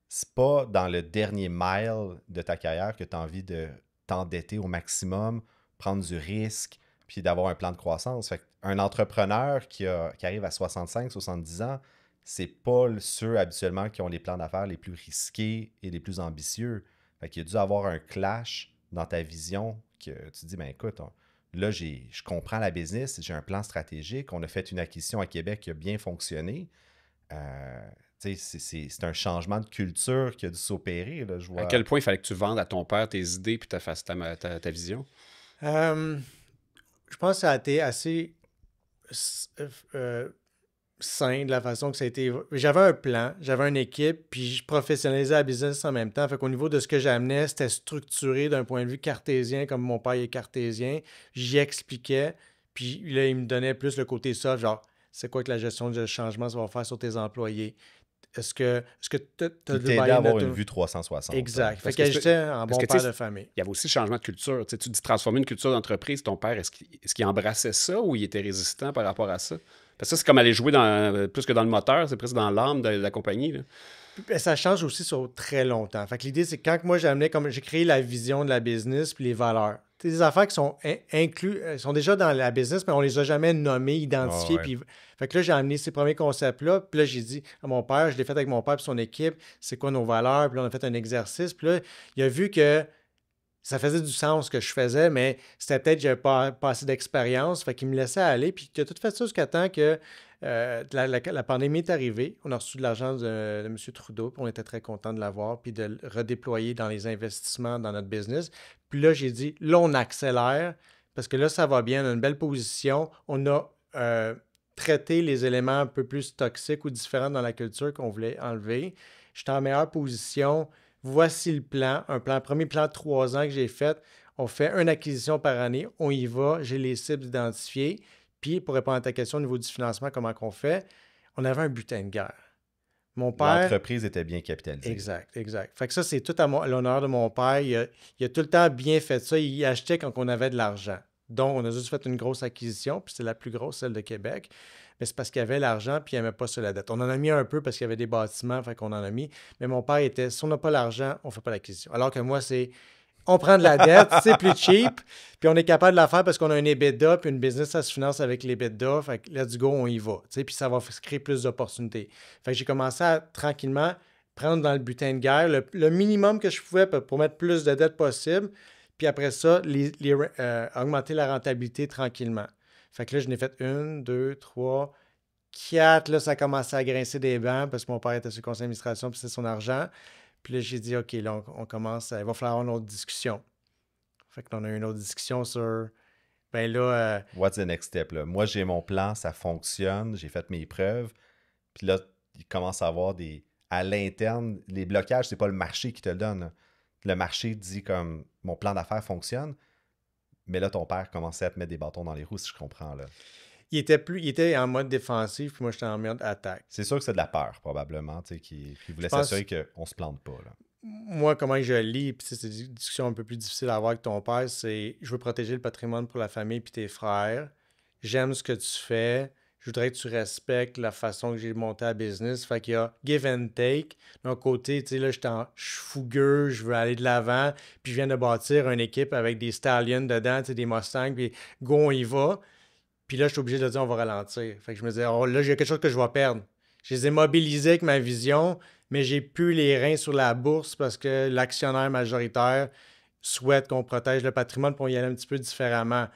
c'est pas dans le dernier mile de ta carrière que tu as envie de t'endetter au maximum, prendre du risque, puis d'avoir un plan de croissance. Fait un entrepreneur qui arrive à 65, 70 ans, c'est pas ceux habituellement qui ont les plans d'affaires les plus risqués et les plus ambitieux. Fait qu'il a dû avoir un clash dans ta vision que tu te dis, ben écoute, là, je comprends la business, j'ai un plan stratégique, on a fait une acquisition à Québec qui a bien fonctionné. C'est un changement de culture qui a dû s'opérer. Là, je vois. À quel point il fallait que tu vendes à ton père tes idées puis ta vision? Je pense que ça a été assez sain de la façon que ça a été. J'avais un plan, j'avais une équipe, puis je professionnalisais la business en même temps. Fait qu'au niveau de ce que j'amenais, c'était structuré d'un point de vue cartésien, comme mon père est cartésien. J'y expliquais, puis là, il me donnait plus le côté soft, genre, c'est quoi que la gestion de changement, ça va faire sur tes employés? Est-ce que tu as aidé à avoir une vue 360. Exact. Fait que j'étais un bon père de famille. Il y avait aussi le changement de culture. Tu dis transformer une culture d'entreprise. Ton père, est-ce qu'il embrassait ça ou il était résistant par rapport à ça? Parce que ça, c'est comme aller jouer plus que dans le moteur, c'est presque dans l'âme de la compagnie. Là. Puis, ça change aussi sur très longtemps. Fait que l'idée, c'est que quand moi j'ai créé la vision de la business puis les valeurs. C'est des affaires qui sont inclus, sont déjà dans la business, mais on les a jamais nommées, identifiées. Ouais. Puis, fait que là, j'ai amené ces premiers concepts-là. Puis là, j'ai dit à mon père, je l'ai fait avec mon père et son équipe, c'est quoi nos valeurs. Puis là, on a fait un exercice. Puis là, il a vu que ça faisait du sens ce que je faisais, mais c'était peut-être que j'avais pas assez d'expérience. Fait qu'il me laissait aller. Puis il a tout fait ça jusqu'à temps que la pandémie est arrivée. On a reçu de l'argent de M. Trudeau, puis on était très contents de l'avoir, puis de le redéployer dans les investissements dans notre business. Puis là, j'ai dit, là, on accélère, parce que là, ça va bien, on a une belle position. On a traité les éléments un peu plus toxiques ou différents dans la culture qu'on voulait enlever. J'étais en meilleure position. Voici le plan, premier plan de 3 ans que j'ai fait. On fait une acquisition par année, on y va, j'ai les cibles identifiées. Puis, pour répondre à ta question au niveau du financement, comment qu'on fait, on avait un butin de guerre. Mon père... L'entreprise était bien capitalisée. Exact. Fait que ça, c'est tout à l'honneur de mon père. Il a tout le temps bien fait ça. Il achetait quand on avait de l'argent. Donc, on a juste fait une grosse acquisition, puis c'est la plus grosse, celle de Québec. Mais c'est parce qu'il y avait l'argent, puis il n'aimait pas sur la dette. On en a mis un peu parce qu'il y avait des bâtiments, fait qu'on en a mis. Mais mon père était, si on n'a pas l'argent, on ne fait pas l'acquisition. Alors que moi, c'est, on prend de la dette, c'est plus cheap, puis on est capable de la faire parce qu'on a un EBITDA, puis une business, ça se finance avec l'EBITDA. Fait que let's go, on y va. Puis ça va créer plus d'opportunités. Fait que j'ai commencé à tranquillement prendre dans le butin de guerre le minimum que je pouvais pour mettre plus de dettes possible. Puis après ça, augmenter la rentabilité tranquillement. Fait que là, je n'ai fait 1, 2, 3, 4. Là, ça a commencé à grincer des bancs parce que mon père était sur le conseil d'administration puis c'est son argent. Puis là, j'ai dit, OK, là, on commence, il va falloir avoir une autre discussion. Fait qu'on a eu une autre discussion sur, ben là... What's the next step? Là? Moi, j'ai mon plan, ça fonctionne, j'ai fait mes preuves. Puis là, il commence à avoir à l'interne, les blocages, c'est pas le marché qui te le donne. Là. Le marché dit comme, mon plan d'affaires fonctionne. Mais là, ton père commençait à te mettre des bâtons dans les roues, si je comprends. Là. Il était en mode défensif, puis moi, j'étais en mode attaque. C'est sûr que c'est de la peur, probablement, qui voulait s'assurer qu'on ne se plante pas. Là. Moi, comment je lis, puis c'est une discussion un peu plus difficile à avoir avec ton père, c'est je veux protéger le patrimoine pour la famille puis tes frères. J'aime ce que tu fais. Je voudrais que tu respectes la façon que j'ai monté la business. Fait qu'il y a give and take. D'un côté, tu sais, là, je suis fougueux, je veux aller de l'avant, puis je viens de bâtir une équipe avec des stallions dedans, tu sais, des Mustangs, puis go, on y va. Puis là, je suis obligé de dire, on va ralentir. Fait que je me disais, oh, là, j'ai quelque chose que je vais perdre. Je les ai mobilisés avec ma vision, mais j'ai plus les reins sur la bourse parce que l'actionnaire majoritaire souhaite qu'on protège le patrimoine pour y aller un petit peu différemment.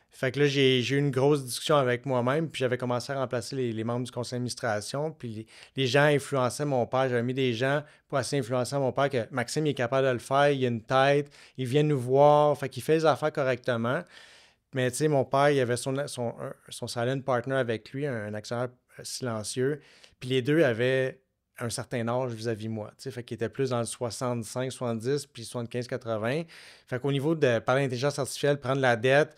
Fait que là, j'ai eu une grosse discussion avec moi-même, puis j'avais commencé à remplacer les membres du conseil d'administration, puis les gens influençaient mon père. J'avais mis des gens pour assez influencer mon père que Maxime, il est capable de le faire, il a une tête, il vient nous voir, fait qu'il fait les affaires correctement. Mais tu sais, mon père, il avait son silent partner avec lui, un actionnaire silencieux, puis les deux avaient un certain âge vis-à-vis moi. Fait qu'il était plus dans le 65, 70, puis 75, 80. Fait qu'au niveau de parler d'intelligence artificielle, prendre la dette,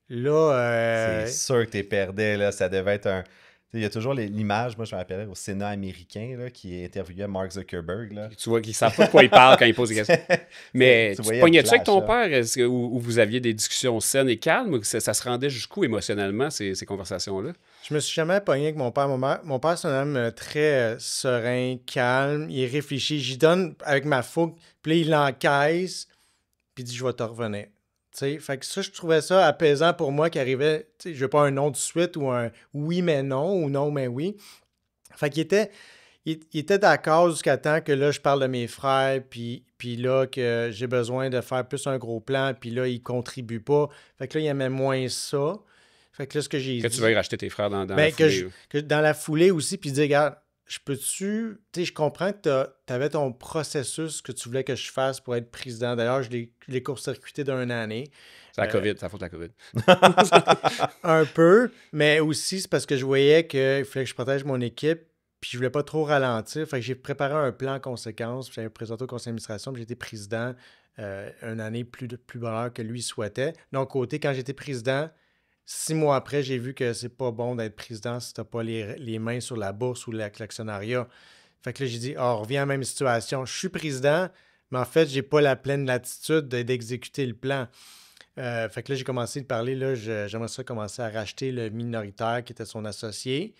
là... C'est sûr que tu perdais, là. Ça devait être un... Il y a toujours l'image, moi je me rappelais au Sénat américain là, qui interviewait Mark Zuckerberg. Là. Tu vois qu'ils ne savent pas de quoi il parle quand il pose des questions. Mais tu te pognais-tu avec ton là. père où vous aviez des discussions saines et calmes ou ça se rendait jusqu'où émotionnellement, ces conversations-là? Je me suis jamais pogné avec mon père. Mon père, c'est un homme très serein, calme. Il réfléchit. J'y donne avec ma fougue. Puis là, il l'encaisse. Puis il dit, je vais te revenir. T'sais, fait que ça, je trouvais ça apaisant pour moi qui arrivait, je veux pas un non de suite ou un oui mais non ou non mais oui. Fait qu'il était d'accord jusqu'à temps que là, je parle de mes frères, puis là, que j'ai besoin de faire plus un gros plan, puis là, il contribue pas. Fait que là, il aimait moins ça. Fait que là, ce que j'ai dit... Que tu veuilles racheter tes frères dans la foulée. Que dans la foulée aussi, puis dire, regarde, je comprends que tu avais ton processus que tu voulais que je fasse pour être président. D'ailleurs, je l'ai court-circuité d'une année. C'est la COVID, c'est la faute de la COVID. Un peu, mais aussi c'est parce que je voyais qu'il fallait que je protège mon équipe, puis je voulais pas trop ralentir. Fait que j'ai préparé un plan en conséquence, puis j'avais présenté au conseil d'administration, puis j'ai été président une année plus bonheur que lui souhaitait. Donc, côté, quand j'étais président, 6 mois après, j'ai vu que c'est pas bon d'être président si t'as pas les mains sur la bourse ou l'actionnariat. Fait que là, j'ai dit, on revient à la même situation. Je suis président, mais en fait, j'ai pas la pleine latitude d'exécuter le plan. Fait que là, j'ai commencé à parler, là, j'aimerais ça commencer à racheter le minoritaire qui était son associé.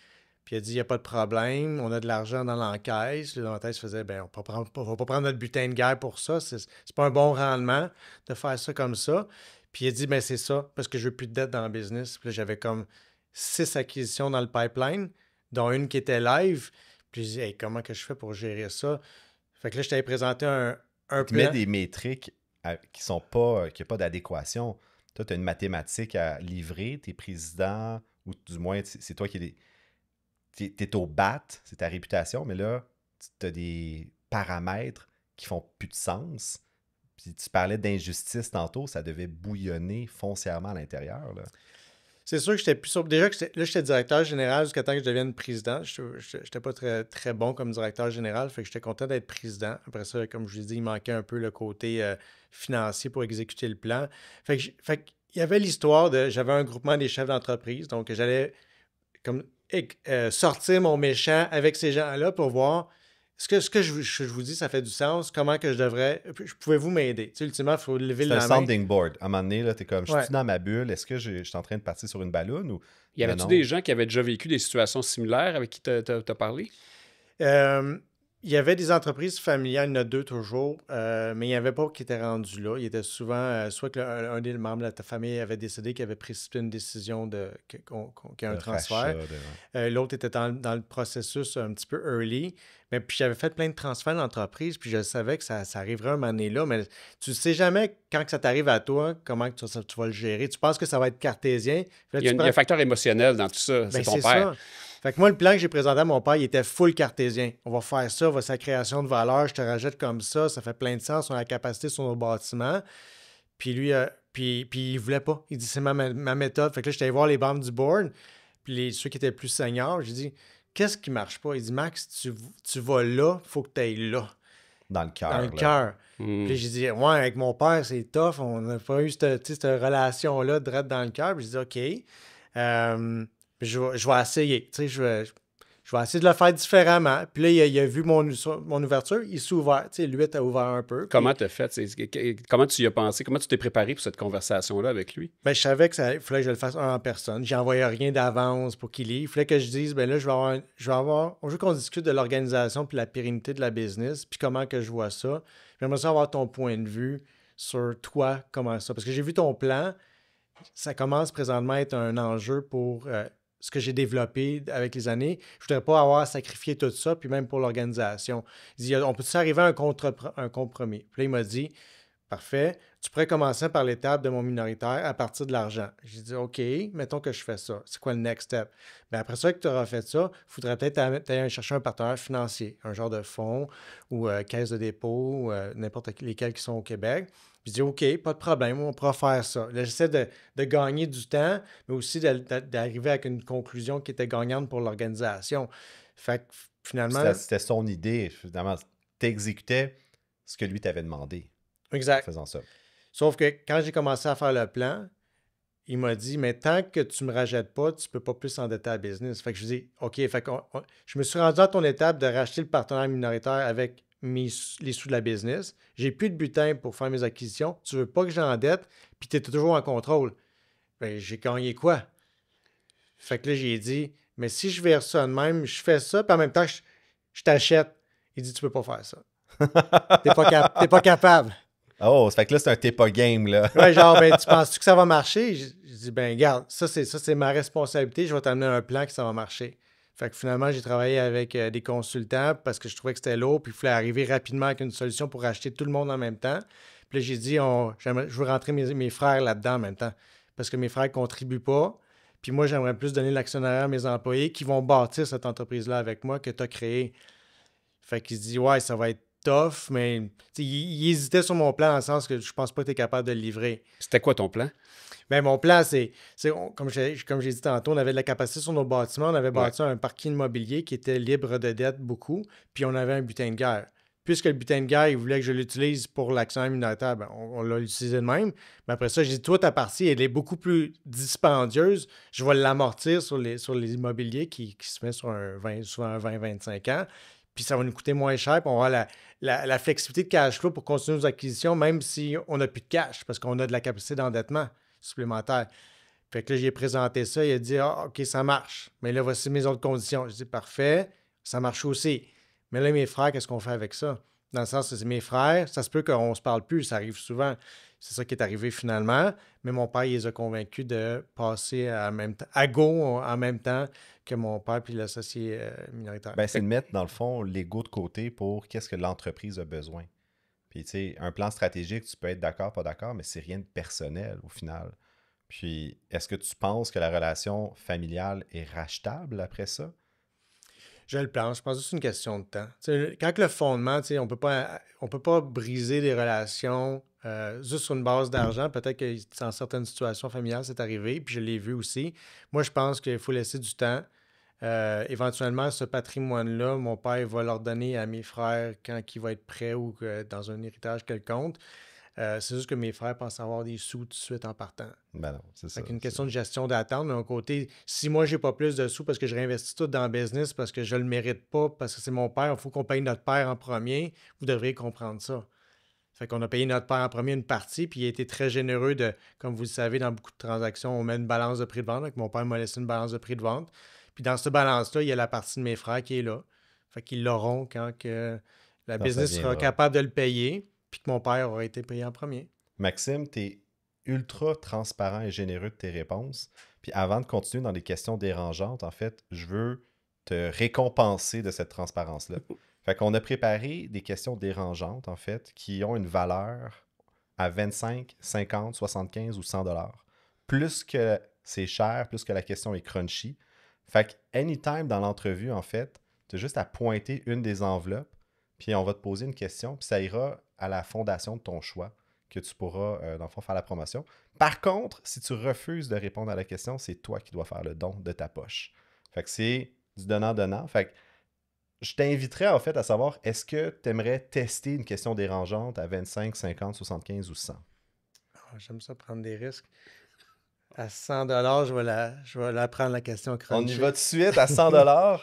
Puis il a dit, il n'y a pas de problème, on a de l'argent dans l'encaisse. Là, dans la tête, je faisais, ben on va pas prendre notre butin de guerre pour ça. C'est pas un bon rendement de faire ça comme ça. Puis il a dit, ben c'est ça, parce que je veux plus de dette dans le business. Puis là, j'avais comme 6 acquisitions dans le pipeline, dont une qui était live. Puis j'ai dit, hey, comment que je fais pour gérer ça? Fait que là, je t'avais présenté un plan. Tu mets des métriques qui n'ont pas d'adéquation. Toi, tu as une mathématique à livrer, tu es président, ou du moins, c'est toi qui es au bat, c'est ta réputation, mais là, tu as des paramètres qui font plus de sens. Puis tu parlais d'injustice tantôt, ça devait bouillonner foncièrement à l'intérieur. Là. C'est sûr que j'étais plus sûr. Déjà, j'étais directeur général jusqu'à temps que je devienne président. Je n'étais pas très, très bon comme directeur général, fait que j'étais content d'être président. Après ça, comme je vous ai dit, il manquait un peu le côté financier pour exécuter le plan. Fait qu'il y avait l'histoire j'avais un groupement des chefs d'entreprise, donc j'allais comme sortir mon méchant avec ces gens-là pour voir ce que je vous dis, ça fait du sens? Comment que je devrais... Pouvez-vous m'aider? Tu sais, ultimement, il faut lever la main. C'est un sounding board. À un moment donné, tu es comme, je suis dans ma bulle, est-ce que je suis en train de partir sur une balloune? Ou... Y avait-tu des gens qui avaient déjà vécu des situations similaires avec qui tu as parlé? Il y avait des entreprises familiales, il y en a 2 toujours, mais il n'y en avait pas qui étaient rendus là. Il était souvent, soit qu'un des membres de ta famille avait décédé, qui avait précipité une décision qu'il y a un transfert. L'autre était dans le processus un petit peu early. Mais puis j'avais fait plein de transferts d'entreprise, puis je savais que ça arriverait un moment donné là, mais tu ne sais jamais quand que ça t'arrive à toi, comment que tu vas le gérer. Tu penses que ça va être cartésien. Il y a un facteur émotionnel dans tout ça, c'est ton père. Ça. Fait que moi, le plan que j'ai présenté à mon père, il était full cartésien. On va faire ça, sa création de valeur, je te rajoute comme ça fait plein de sens, on a la capacité sur nos bâtiments. Puis lui, puis il voulait pas. Il dit, c'est ma méthode. Fait que là, j'étais allé voir les membres du board, puis ceux qui étaient plus seniors, j'ai dit, qu'est-ce qui marche pas? Il dit, Max, tu vas là, il faut que tu ailles là. Dans le cœur. Dans le cœur. Puis j'ai dit, ouais, avec mon père, c'est tough. On n'a pas eu cette relation-là direct dans le cœur. Puis j'ai dit, OK. Je vais essayer. Tu sais, je vais essayer de le faire différemment. Puis là, il a vu mon ouverture, il s'est ouvert. Tu sais, lui, t'as ouvert un peu. Comment t'as fait? Comment tu y as pensé? Comment tu t'es préparé pour cette conversation-là avec lui? Bien, je savais qu'il fallait que je le fasse en personne. J'envoyais rien d'avance pour qu'il lit. Il fallait que je dise, bien là, on veut qu'on discute de l'organisation puis la pérennité de la business, puis comment que je vois ça. J'aimerais ça avoir ton point de vue sur toi, comment ça. Parce que j'ai vu ton plan. Ça commence présentement à être un enjeu pour ce que j'ai développé avec les années. Je voudrais pas avoir à sacrifier tout ça, puis même pour l'organisation. Il dit, on peut-tu arriver à un compromis? Puis là, il m'a dit, parfait, tu pourrais commencer par l'étape de mon minoritaire à partir de l'argent. J'ai dit, OK, mettons que je fais ça. C'est quoi le next step? Bien, après ça que tu auras fait ça, il faudrait peut-être aller chercher un partenaire financier, un genre de fonds ou caisse de dépôt, ou, n'importe lesquels qui sont au Québec. Puis je dis, OK, pas de problème, on pourra faire ça. Là, j'essaie de gagner du temps, mais aussi d'arriver avec une conclusion qui était gagnante pour l'organisation. Fait que finalement... C'était son idée. Finalement, tu exécutais ce que lui t'avait demandé. Exact. En faisant ça. Sauf que quand j'ai commencé à faire le plan, il m'a dit, mais tant que tu ne me rajettes pas, tu ne peux pas plus endetter la business. Fait que je dis, OK, fait que je me suis rendu à ton étape de racheter le partenaire minoritaire avec les sous de la business. J'ai plus de butin pour faire mes acquisitions. Tu ne veux pas que j'endette, puis tu es toujours en contrôle. Ben, j'ai gagné quoi? Fait que là, j'ai dit, mais si je vire ça de même, je fais ça, puis en même temps, je t'achète. Il dit, tu peux pas faire ça. T'es pas capable. Oh, ça fait que là, c'est un t'es pas game, là. Ouais, genre, ben, tu penses-tu que ça va marcher? Je dis, ben, regarde, ça, c'est ma responsabilité. Je vais t'amener un plan que ça va marcher. Fait que finalement, j'ai travaillé avec des consultants parce que je trouvais que c'était lourd, puis il fallait arriver rapidement avec une solution pour acheter tout le monde en même temps. Puis là, j'ai dit, je veux rentrer mes frères là-dedans en même temps parce que mes frères ne contribuent pas. Puis moi, j'aimerais plus donner l'actionnariat à mes employés qui vont bâtir cette entreprise-là avec moi que tu as créée. Fait qu'il se dit, ouais, ça va être tough, mais il hésitait sur mon plan dans le sens que je pense pas que tu es capable de le livrer. C'était quoi ton plan? Bien, mon plan, comme j'ai dit tantôt, on avait de la capacité sur nos bâtiments. On avait bâti un parking immobilier qui était libre de dette beaucoup, puis on avait un butin de guerre. Puisque le butin de guerre, il voulait que je l'utilise pour l'actionnaire minoritaire, ben, on l'a utilisé de même. Mais après ça, j'ai dit, toi, ta partie, elle est beaucoup plus dispendieuse. Je vais l'amortir sur les immobiliers qui se met sur souvent 20-25 ans. Puis ça va nous coûter moins cher, puis on va avoir la flexibilité de cash flow pour continuer nos acquisitions, même si on n'a plus de cash, parce qu'on a de la capacité d'endettement supplémentaire. Fait que là, j'ai présenté ça, il a dit, OK, ça marche. Mais là, voici mes autres conditions. J'ai dit, parfait, ça marche aussi. Mais là, mes frères, qu'est-ce qu'on fait avec ça? Dans le sens, c'est mes frères, ça se peut qu'on ne se parle plus, ça arrive souvent. C'est ça qui est arrivé finalement. Mais mon père, il les a convaincus de passer à go en même temps que mon père puis l'associé minoritaire. Ben, c'est de mettre, dans le fond, l'ego de côté pour qu'est-ce que l'entreprise a besoin. Puis, tu sais, un plan stratégique, tu peux être d'accord, pas d'accord, mais c'est rien de personnel au final. Puis, est-ce que tu penses que la relation familiale est rachetable après ça? Je le pense. Je pense que c'est une question de temps. T'sais, quand le fondement, on peut pas briser des relations juste sur une base d'argent. Peut-être que dans certaines situations familiales, c'est arrivé, puis je l'ai vu aussi. Moi, je pense qu'il faut laisser du temps. Éventuellement, ce patrimoine-là, mon père va leur donner à mes frères quand il va être prêt ou dans un héritage quelconque. C'est juste que mes frères pensent avoir des sous tout de suite en partant. Ben non, c'est ça. C'est une question de gestion d'attente. D'un côté, si moi, j'ai pas plus de sous parce que je réinvestis tout dans le business, parce que je le mérite pas, parce que c'est mon père, il faut qu'on paye notre père en premier, vous devriez comprendre ça. Fait qu'on a payé notre père en premier une partie, puis il a été très généreux de, comme vous le savez, dans beaucoup de transactions, on met une balance de prix de vente. Donc mon père m'a laissé une balance de prix de vente. Puis dans cette balance-là, il y a la partie de mes frères qui est là. Fait qu'ils l'auront quand que la business sera capable de le payer, puis que mon père aura été payé en premier. Maxime, tu es ultra transparent et généreux de tes réponses. Puis avant de continuer dans les questions dérangeantes, en fait, je veux te récompenser de cette transparence-là. Fait qu'on a préparé des questions dérangeantes, en fait, qui ont une valeur à 25, 50, 75 ou 100 $. Plus que c'est cher, plus que la question est crunchy. Fait que anytime dans l'entrevue, en fait, tu as juste à pointer une des enveloppes, puis on va te poser une question, puis ça ira à la fondation de ton choix, que tu pourras, dans le fond, faire la promotion. Par contre, si tu refuses de répondre à la question, c'est toi qui dois faire le don de ta poche. Fait que c'est du donnant-donnant. Fait que je t'inviterais, en fait, à savoir, est-ce que tu aimerais tester une question dérangeante à 25, 50, 75 ou 100? J'aime ça prendre des risques. À 100 $, je vais la prendre la question crunchy. On y va tout de suite à 100 $.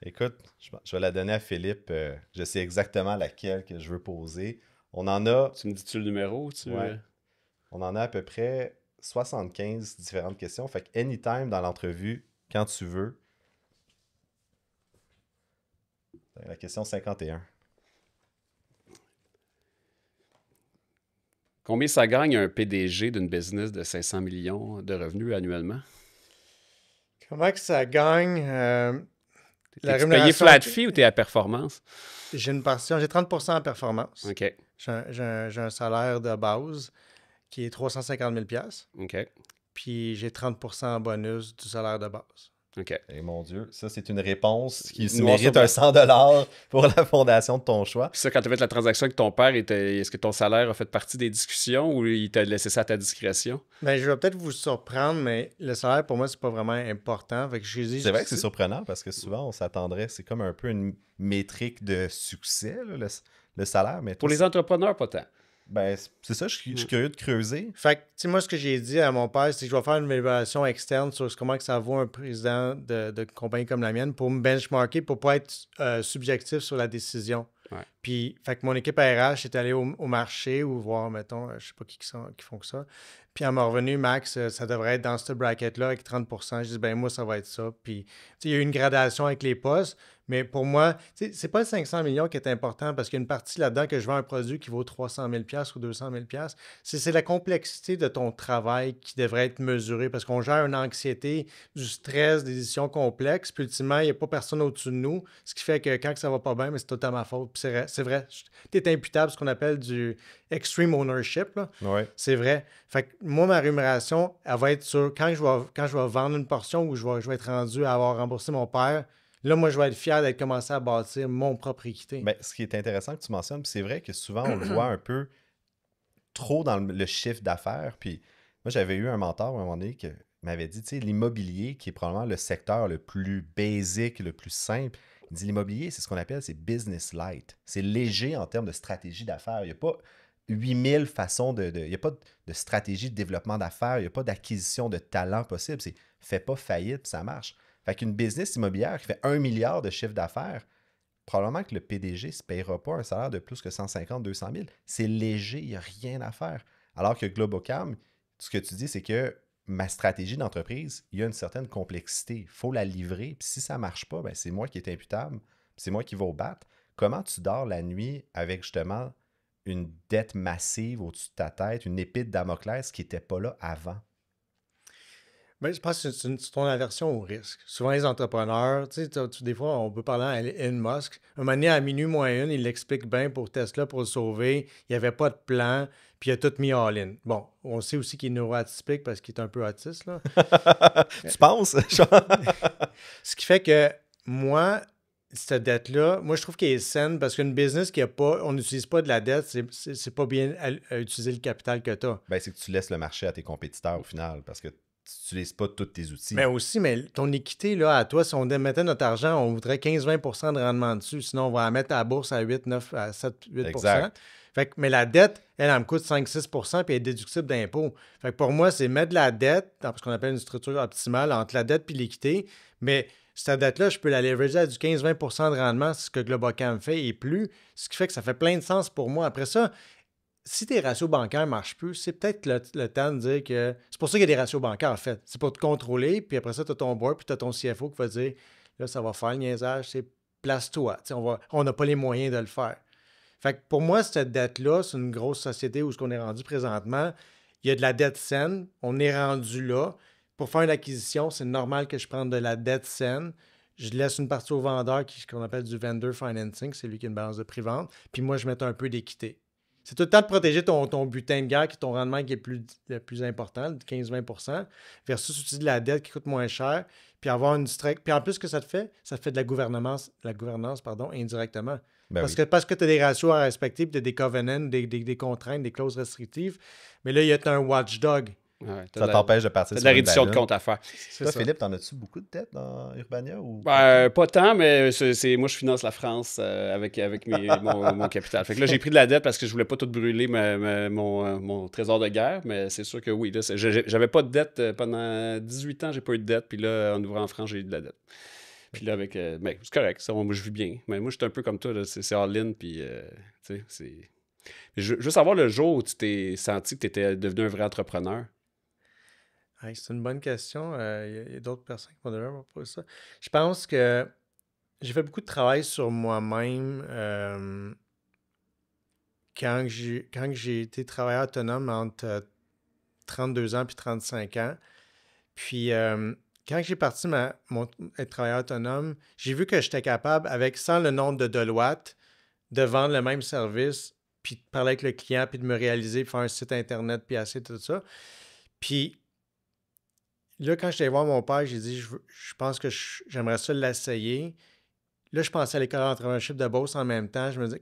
Écoute, je vais la donner à Philippe. Je sais exactement laquelle que je veux poser. On en a... Tu me dis-tu le numéro? Ouais. On en a à peu près 75 différentes questions. Fait que anytime dans l'entrevue, quand tu veux. La question 51. Combien ça gagne un PDG d'une business de 500 millions de revenus annuellement? Comment que ça gagne? Es-tu payé flat fee ou tu es à performance? J'ai une portion, j'ai 30 en performance. OK. J'ai un salaire de base qui est 350 000 OK. puis j'ai 30 en bonus du salaire de base. OK. Et mon Dieu, ça, c'est une réponse qui Noir mérite sur un 100 $ pour la fondation de ton choix. Puis ça, quand tu as fait la transaction avec ton père, est-ce que ton salaire a fait partie des discussions ou il t'a laissé ça à ta discrétion? Ben, je vais peut-être vous surprendre, mais le salaire, pour moi, c'est pas vraiment important. Fait que C'est vrai que c'est surprenant parce que souvent, on s'attendrait, c'est comme un peu une métrique de succès, là, le salaire. Mais Pour les entrepreneurs, pas tant. Ben, c'est ça, je suis curieux de creuser. Fait que, tu sais, moi, ce que j'ai dit à mon père, c'est que je vais faire une évaluation externe sur comment que ça vaut un président de compagnie comme la mienne pour me benchmarker, pour pas être subjectif sur la décision. Ouais. Puis, fait que mon équipe RH est allée au marché ou voir, mettons, je sais pas qui font que ça. Puis, elle m'a revenu, Max, ça devrait être dans ce bracket-là avec 30 Je dis, ben moi, ça va être ça. Puis, tu sais, il y a eu une gradation avec les postes, mais pour moi, tu sais, c'est pas le 500 millions qui est important parce qu'il y a une partie là-dedans que je vends un produit qui vaut 300 000 ou 200 000 C'est la complexité de ton travail qui devrait être mesurée parce qu'on gère une anxiété, du stress, des décisions complexes. Puis, ultimement, il n'y a pas personne au-dessus de nous, ce qui fait que quand ça va pas bien, mais c'est tout à ma faute. Puis, c'est vrai. Tu es imputable, ce qu'on appelle du extreme ownership. Là. Ouais. C'est vrai. Fait que moi, ma rémunération, elle va être sur quand je vais vendre une portion ou je vais être rendu à avoir remboursé mon père. Là, moi, je vais être fier d'être commencé à bâtir mon propre équité. Ben, ce qui est intéressant que tu mentionnes, puis c'est vrai que souvent, on le voit un peu trop dans le chiffre d'affaires. Puis moi, j'avais eu un mentor à un moment donné qui m'avait dit, tu sais, l'immobilier, qui est probablement le secteur le plus basic, le plus simple, il dit l'immobilier, c'est ce qu'on appelle, c'est business light. C'est léger en termes de stratégie d'affaires. Il n'y a pas 8000 façons il n'y a pas de stratégie de développement d'affaires, il n'y a pas d'acquisition de talent possible. C'est fais pas faillite, puis ça marche. Fait qu'une business immobilière qui fait 1 milliard de chiffre d'affaires, probablement que le PDG ne se payera pas un salaire de plus que 150 200 000. C'est léger, il n'y a rien à faire. Alors que Globocam, ce que tu dis, c'est que ma stratégie d'entreprise, il y a une certaine complexité. Il faut la livrer. Puis si ça ne marche pas, ben c'est moi qui est imputable. C'est moi qui vais au battre. Comment tu dors la nuit avec justement une dette massive au-dessus de ta tête, une épée de Damoclès qui n'était pas là avant? Ben, je pense que c'est ton aversion au risque. Souvent, les entrepreneurs, tu sais, des fois, on peut parler à Elon Musk. Un moment donné, à minuit moins une, il l'explique bien pour Tesla, pour le sauver. Il n'y avait pas de plan, puis il a tout mis all-in. Bon, on sait aussi qu'il est neuroatypique parce qu'il est un peu autiste, là. Tu penses? Ce qui fait que moi, cette dette-là, moi, je trouve qu'elle est saine parce qu'une business qui a pas, on n'utilise pas de la dette, c'est pas bien à utiliser le capital que tu as. Ben, c'est que tu laisses le marché à tes compétiteurs au final parce que tu n'utilises pas tous tes outils. Mais aussi, mais ton équité, là, à toi, si on mettait notre argent, on voudrait 15-20 de rendement dessus. Sinon, on va la mettre à la bourse à 8, 9, à 7, 8 Exact. Fait que, mais la dette, elle me coûte 5-6 puis elle est déductible d'impôt. Fait que pour moi, c'est mettre de la dette dans ce qu'on appelle une structure optimale entre la dette et l'équité. Mais cette dette-là, je peux la leverager à du 15-20 de rendement, c'est ce que Globocam fait et plus. Ce qui fait que ça fait plein de sens pour moi. Après ça, si tes ratios bancaires ne marchent plus, c'est peut-être le temps de dire que... C'est pour ça qu'il y a des ratios bancaires, en fait. C'est pour te contrôler, puis après ça, tu as ton board, puis tu as ton CFO qui va dire, là, ça va faire le niaisage, c'est place-toi. On n'a pas les moyens de le faire. Fait que pour moi, cette dette-là, c'est une grosse société où ce qu'on est rendu présentement. Il y a de la dette saine. On est rendu là. Pour faire une acquisition, c'est normal que je prenne de la dette saine. Je laisse une partie au vendeur, qu'on appelle du vendor financing, c'est lui qui a une balance de prix-vente. Puis moi, je mets un peu d'équité. C'est tout le temps de protéger ton butin de guerre, qui est ton rendement qui est le plus important, de 15-20 versus utiliser de la dette qui coûte moins cher, puis avoir une Puis en plus, ce que ça te fait de la gouvernance indirectement. Ben Parce que tu as des ratios à respecter, puis tu as des covenants, des contraintes, des clauses restrictives. Mais là, il y a un watchdog. Ouais, ça t'empêche de partir sur de la réduction de compte à faire. Toi, Philippe, t'en as-tu beaucoup de dettes dans Urbania? Ou... Pas tant, mais moi, je finance la France avec mon capital. Fait que là, j'ai pris de la dette parce que je voulais pas tout brûler mon trésor de guerre, mais c'est sûr que oui. Là, j'avais pas de dette pendant 18 ans, j'ai pas eu de dette. Puis là, en ouvrant en France, j'ai eu de la dette. Puis là, mais c'est correct, ça, moi, je vis bien. Mais moi, je suis un peu comme toi, là, c'est all-in, puis tu sais, c'est... Je veux savoir le jour où tu t'es senti que tu étais devenu un vrai entrepreneur. Hey, c'est une bonne question. Il y a d'autres personnes qui vont devoir poser ça. Je pense que j'ai fait beaucoup de travail sur moi-même quand j'ai été travailleur autonome entre 32 ans et 35 ans. Puis quand j'ai parti être travailleur autonome, j'ai vu que j'étais capable, sans le nombre de Deloitte, de vendre le même service, puis de parler avec le client, puis de me réaliser, puis faire un site Internet, puis assez tout ça. Puis là, quand j'étais voir mon père, j'ai dit, je pense que j'aimerais ça l'essayer. Là, je pensais à l'école d'entrepreneurship de Beauce en même temps. Je me disais,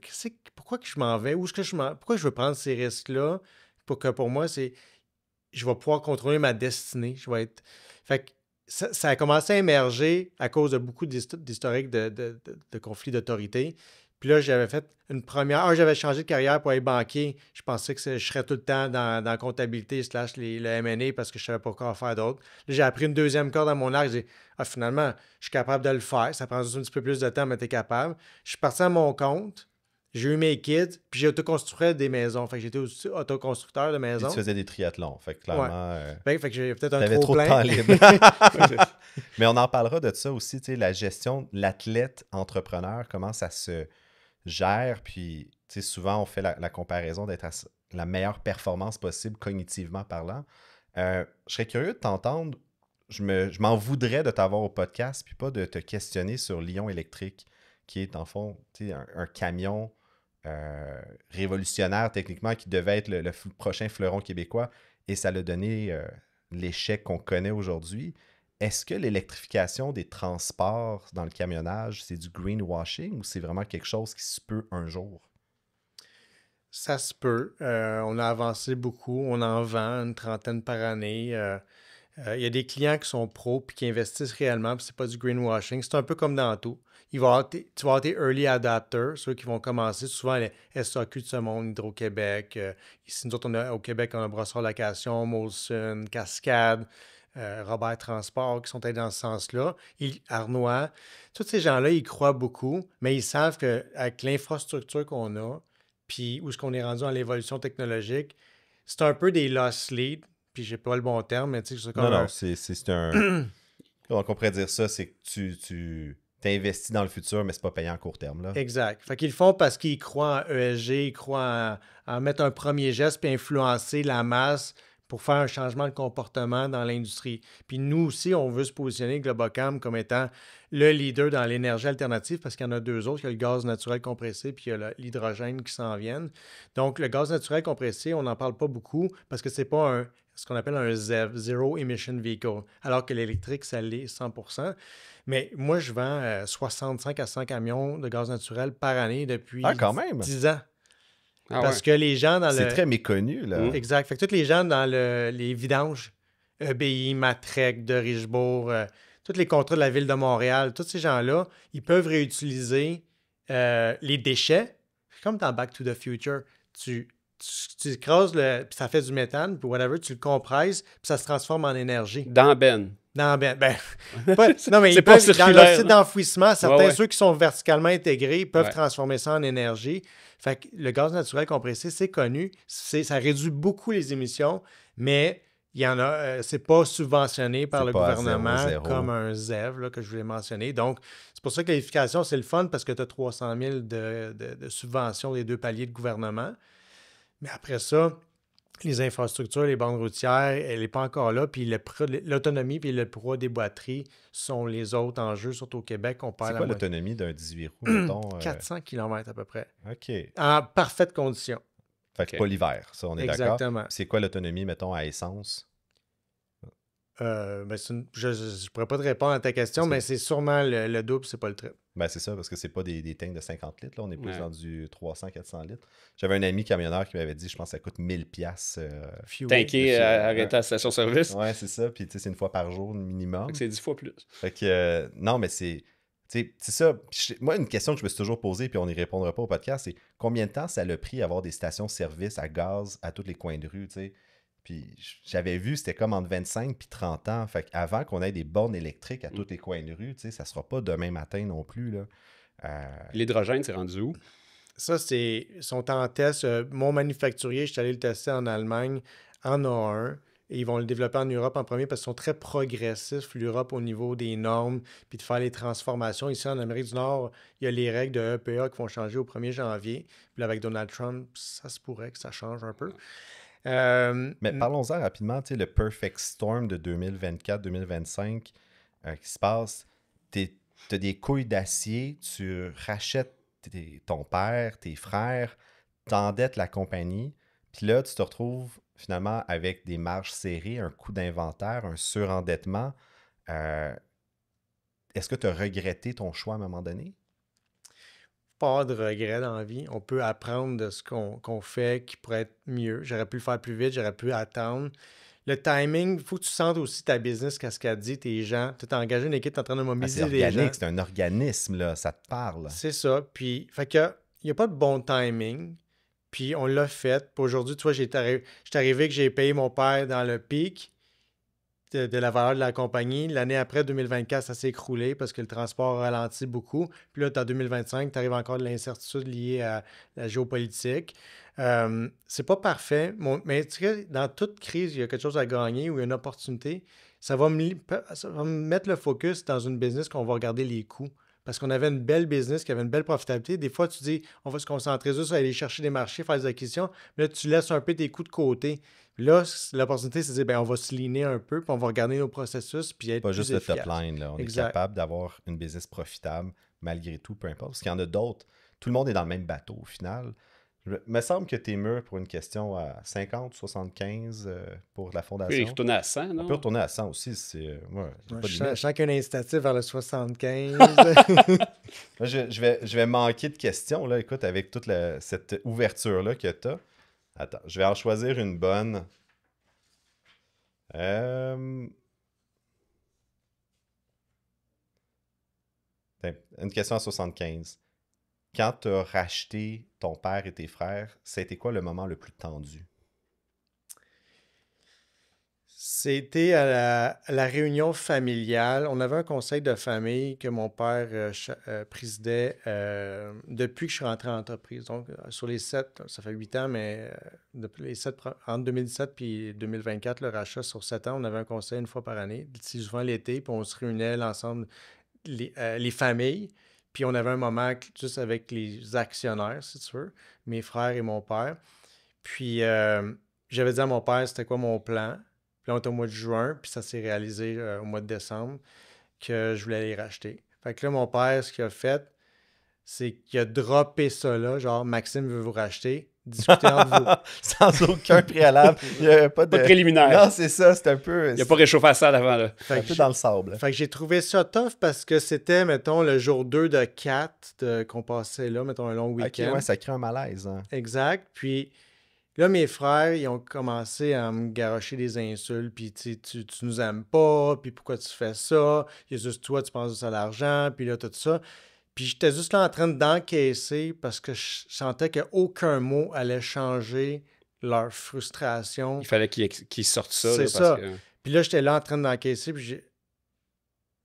pourquoi que je m'en vais? Pourquoi je veux prendre ces risques-là? Pour moi, je vais pouvoir contrôler ma destinée. Fait que ça a commencé à émerger à cause de beaucoup d'historiques de conflits d'autorité. Puis là, j'avais fait une première... j'avais changé de carrière pour être banquier. Je pensais que je serais tout le temps dans la comptabilité / le M&A parce que je ne savais pas quoi faire d'autre. Là, j'ai appris une deuxième corde à mon arc. J'ai dit, finalement, je suis capable de le faire. Ça prend juste un petit peu plus de temps, mais tu es capable. Je suis parti à mon compte. J'ai eu mes kids, puis j'ai autoconstruit des maisons. Fait que j'étais aussi autoconstructeur de maisons. Puis tu faisais des triathlons. Fait que clairement... Fait que j'ai peut-être un t'avais trop de temps libre. Mais on en parlera de ça aussi, tu sais, la gestion de l'athlète entrepreneur, comment ça se gère. Puis, tu sais, souvent, on fait la comparaison d'être à la meilleure performance possible cognitivement parlant. Je serais curieux de t'entendre. Je m'en voudrais de t'avoir au podcast, puis pas de te questionner sur Lion électrique, qui est, en fond, tu sais, un camion révolutionnaire techniquement qui devait être le prochain fleuron québécois et ça l'a donné l'échec qu'on connaît aujourd'hui. Est-ce que l'électrification des transports dans le camionnage, c'est du greenwashing ou c'est vraiment quelque chose qui se peut un jour? Ça se peut. On a avancé beaucoup. On en vend une 30aine par année. Il y a des clients qui sont pros et qui investissent réellement, puis c'est pas du greenwashing. C'est un peu comme dans tout. Tu vas avoir tes early adapters, ceux qui vont commencer, souvent les SAQ de ce monde, Hydro-Québec. Ici, nous autres, au Québec, on a Brossard Location, Molson, Cascade, Robert Transport, qui sont allés dans ce sens-là. Arnois. Tous ces gens-là, ils croient beaucoup, mais ils savent qu'avec l'infrastructure qu'on a, puis où est-ce qu'on est rendu dans l'évolution technologique, c'est un peu des lost leads. Puis j'ai pas le bon terme, mais tu sais, c'est comme Non, c'est un... Comment on pourrait dire ça? C'est que tu t'investis dans le futur, mais c'est pas payant à court terme, là. Exact. Fait qu'ils le font parce qu'ils croient en ESG, ils croient en mettre un premier geste puis influencer la masse pour faire un changement de comportement dans l'industrie. Puis nous aussi, on veut se positionner Globocam comme étant le leader dans l'énergie alternative parce qu'il y en a deux autres. Il y a le gaz naturel compressé puis il y a l'hydrogène qui s'en viennent. Donc, le gaz naturel compressé, on n'en parle pas beaucoup parce que c'est pas ce qu'on appelle un ZEV, Zero Emission Vehicle, alors que l'électrique, ça l'est 100%. Mais moi, je vends 65 à 100 camions de gaz naturel par année depuis 10 ans. Parce que les gens dans C'est très méconnu, là. Exact. Fait que tous les gens dans les vidanges, EBI, Matrec, de Richebourg, tous les contrats de la Ville de Montréal, tous ces gens-là, ils peuvent réutiliser les déchets. C'est comme dans Back to the Future. Tu écrases puis ça fait du méthane, puis whatever, tu le compresses, puis ça se transforme en énergie. Dans Ben. Non, mais c'est pas circulaire. Dans le site d'enfouissement, certains, ceux qui sont verticalement intégrés, peuvent transformer ça en énergie. Fait que le gaz naturel compressé, c'est connu. Ça réduit beaucoup les émissions, mais il y en a, c'est pas subventionné par le gouvernement comme un ZEV là, que je voulais mentionner. Donc, c'est pour ça que l'électrification, c'est le fun parce que tu as 300 000 de subventions des deux paliers de gouvernement. Mais après ça, les infrastructures, les bandes routières, elle n'est pas encore là. Puis l'autonomie et le poids des batteries sont les autres enjeux, surtout au Québec. C'est quoi l'autonomie d'un 18 roues, mettons? 400 km à peu près. OK. En parfaite condition. Fait que pas l'hiver, ça, on est d'accord. Exactement. C'est quoi l'autonomie, mettons, à essence? Je ne pourrais pas te répondre à ta question, mais c'est sûrement le double, c'est pas le triple. Ben c'est ça, parce que c'est pas des tanks de 50 litres, là, on est plus dans du 300-400 litres. J'avais un ami camionneur qui m'avait dit, je pense que ça coûte 1000$. Tanké, arrêter à la station-service. Ouais, c'est ça, puis tu sais, c'est une fois par jour minimum. C'est 10 fois plus. Fait que, non, mais c'est ça. Moi, une question que je me suis toujours posée, puis on n'y répondra pas au podcast, c'est combien de temps ça l'a pris avoir des stations-service à gaz à tous les coins de rue, tu sais? Puis j'avais vu, c'était comme entre 25 et 30 ans. Fait qu'avant qu'on ait des bornes électriques à tous les coins de rue, tu sais, ça ne sera pas demain matin non plus, là. L'hydrogène, c'est rendu où? Ça, sont en test. Mon manufacturier, je suis allé le tester en Allemagne, en a un. Et ils vont le développer en Europe en premier parce qu'ils sont très progressifs, l'Europe, au niveau des normes, puis de faire les transformations. Ici, en Amérique du Nord, il y a les règles de EPA qui vont changer au 1er janvier. Puis là, avec Donald Trump, ça se pourrait que ça change un peu. Mais parlons-en rapidement, tu sais, le Perfect Storm de 2024-2025, qui se passe. Tu as des couilles d'acier, tu rachètes ton père, tes frères, t'endettes la compagnie, puis là, tu te retrouves finalement avec des marges serrées, un coût d'inventaire, un surendettement. Est-ce que tu as regretté ton choix à un moment donné? Pas de regret dans la vie. On peut apprendre de ce qu'on fait qui pourrait être mieux. J'aurais pu le faire plus vite, j'aurais pu attendre. Le timing, il faut que tu sentes aussi ta business, qu'est-ce qu'elle dit, tes gens. Tu as engagé une équipe, tu es en train de mobiliser c'est des gens. organique, c'est un organisme, là, ça te parle. C'est ça. Puis, fait que, il n'y a pas de bon timing. Puis, on l'a fait. Puis aujourd'hui, tu vois, j'étais arrivé que j'ai payé mon père dans le pic de la valeur de la compagnie. L'année après, 2024, ça s'est écroulé parce que le transport a ralenti beaucoup. Puis là, tu en 2025, tu arrives encore de l'incertitude liée à la géopolitique. C'est pas parfait, mais tu sais, dans toute crise, il y a quelque chose à gagner ou une opportunité. Ça va me mettre le focus dans une business qu'on va regarder les coûts. Parce qu'on avait une belle business qui avait une belle profitabilité. Des fois, tu dis, on va se concentrer sur aller chercher des marchés, faire des acquisitions. Mais là, tu laisses un peu tes coûts de côté. Là, l'opportunité, c'est de dire, ben, on va se leaner un peu, puis on va regarder nos processus, puis être pas plus juste efficace. Le top line. Là. On Exact. est capable d'avoir une business profitable malgré tout, peu importe. Parce qu'il y en a d'autres. Tout le monde est dans le même bateau au final. Il me semble que tu es mûr pour une question à 50, 75 pour la fondation. On peut retourner à 100, non? On peut retourner à 100 aussi. Je sens qu'il y a une incitative vers le 75. je vais manquer de questions, là, écoute, avec toute cette ouverture-là que tu as. Attends, je vais en choisir une bonne. Une question à 75. Quand tu as racheté ton père et tes frères, c'était quoi le moment le plus tendu? C'était à la réunion familiale. On avait un conseil de famille que mon père présidait depuis que je suis rentré en entreprise. Donc, sur les 7, ça fait 8 ans, mais depuis les 7, entre 2017 et 2024, le rachat sur 7 ans, on avait un conseil une fois par année, souvent l'été, puis on se réunait l'ensemble, les familles. Puis on avait un moment juste avec les actionnaires, si tu veux, mes frères et mon père. Puis j'avais dit à mon père c'était quoi mon plan. Puis là, on était au mois de juin, puis ça s'est réalisé au mois de décembre que je voulais les racheter. Fait que là, mon père, ce qu'il a fait, c'est qu'il a droppé ça là, genre Maxime veut vous racheter, discutez entre vous. Sans aucun préalable. Il n'y a pas de préliminaire. Non, c'est ça, c'est un peu. Il n'y a pas réchauffé à ça avant, là. C'est un peu dans le sable. Fait que j'ai trouvé ça tough parce que c'était, mettons, le jour 2 de 4 qu'on passait là, mettons, un long week-end. Ok, ouais, ça crée un malaise. Hein. Exact. Puis là, mes frères, ils ont commencé à me garrocher des insultes, puis tu nous aimes pas, puis pourquoi tu fais ça? Il y a juste toi, tu penses à l'argent, puis là, tout ça. Puis j'étais juste là en train d'encaisser parce que je sentais qu'aucun mot allait changer leur frustration. Il fallait qu'ils sortent ça. C'est là, ça. parce que... Puis là, j'étais là en train d'encaisser, puis j'ai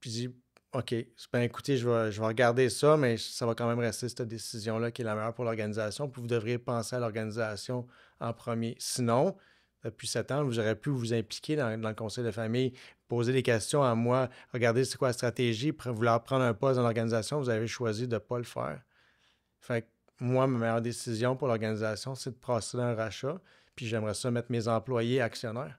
dit, OK, ben écoutez, je vais regarder ça, mais ça va quand même rester cette décision-là qui est la meilleure pour l'organisation. Puis vous devriez penser à l'organisation en premier. Sinon, depuis 7 ans, vous aurez pu vous impliquer dans le conseil de famille, poser des questions à moi, regarder c'est quoi la stratégie, vouloir prendre un poste dans l'organisation, vous avez choisi de ne pas le faire. Fait que moi, ma meilleure décision pour l'organisation, c'est de procéder à un rachat, puis j'aimerais ça mettre mes employés actionnaires.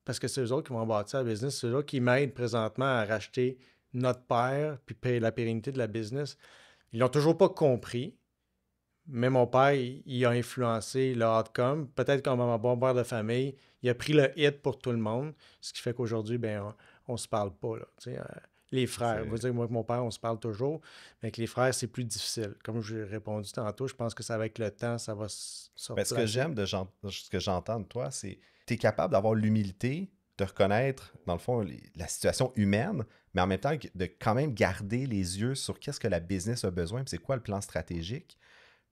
Parce que c'est eux autres qui vont bâtir la business, c'est eux autres qui m'aident présentement à racheter notre père, puis payer la pérennité de la business. Ils l'ont toujours pas compris, mais mon père, il a influencé le outcome. Peut-être comme un bon père de famille, il a pris le hit pour tout le monde, ce qui fait qu'aujourd'hui, ben, on se parle pas. Là, les frères, vous dire moi et mon père, on se parle toujours, mais avec les frères, c'est plus difficile. Comme j'ai répondu tantôt, je pense que c'est avec le temps, ça va sortir. Mais ce que j'aime de ce que j'entends de toi, c'est que tu es capable d'avoir l'humilité de reconnaître, dans le fond, la situation humaine, mais en même temps, de quand même garder les yeux sur qu'est-ce que la business a besoin, puis c'est quoi le plan stratégique.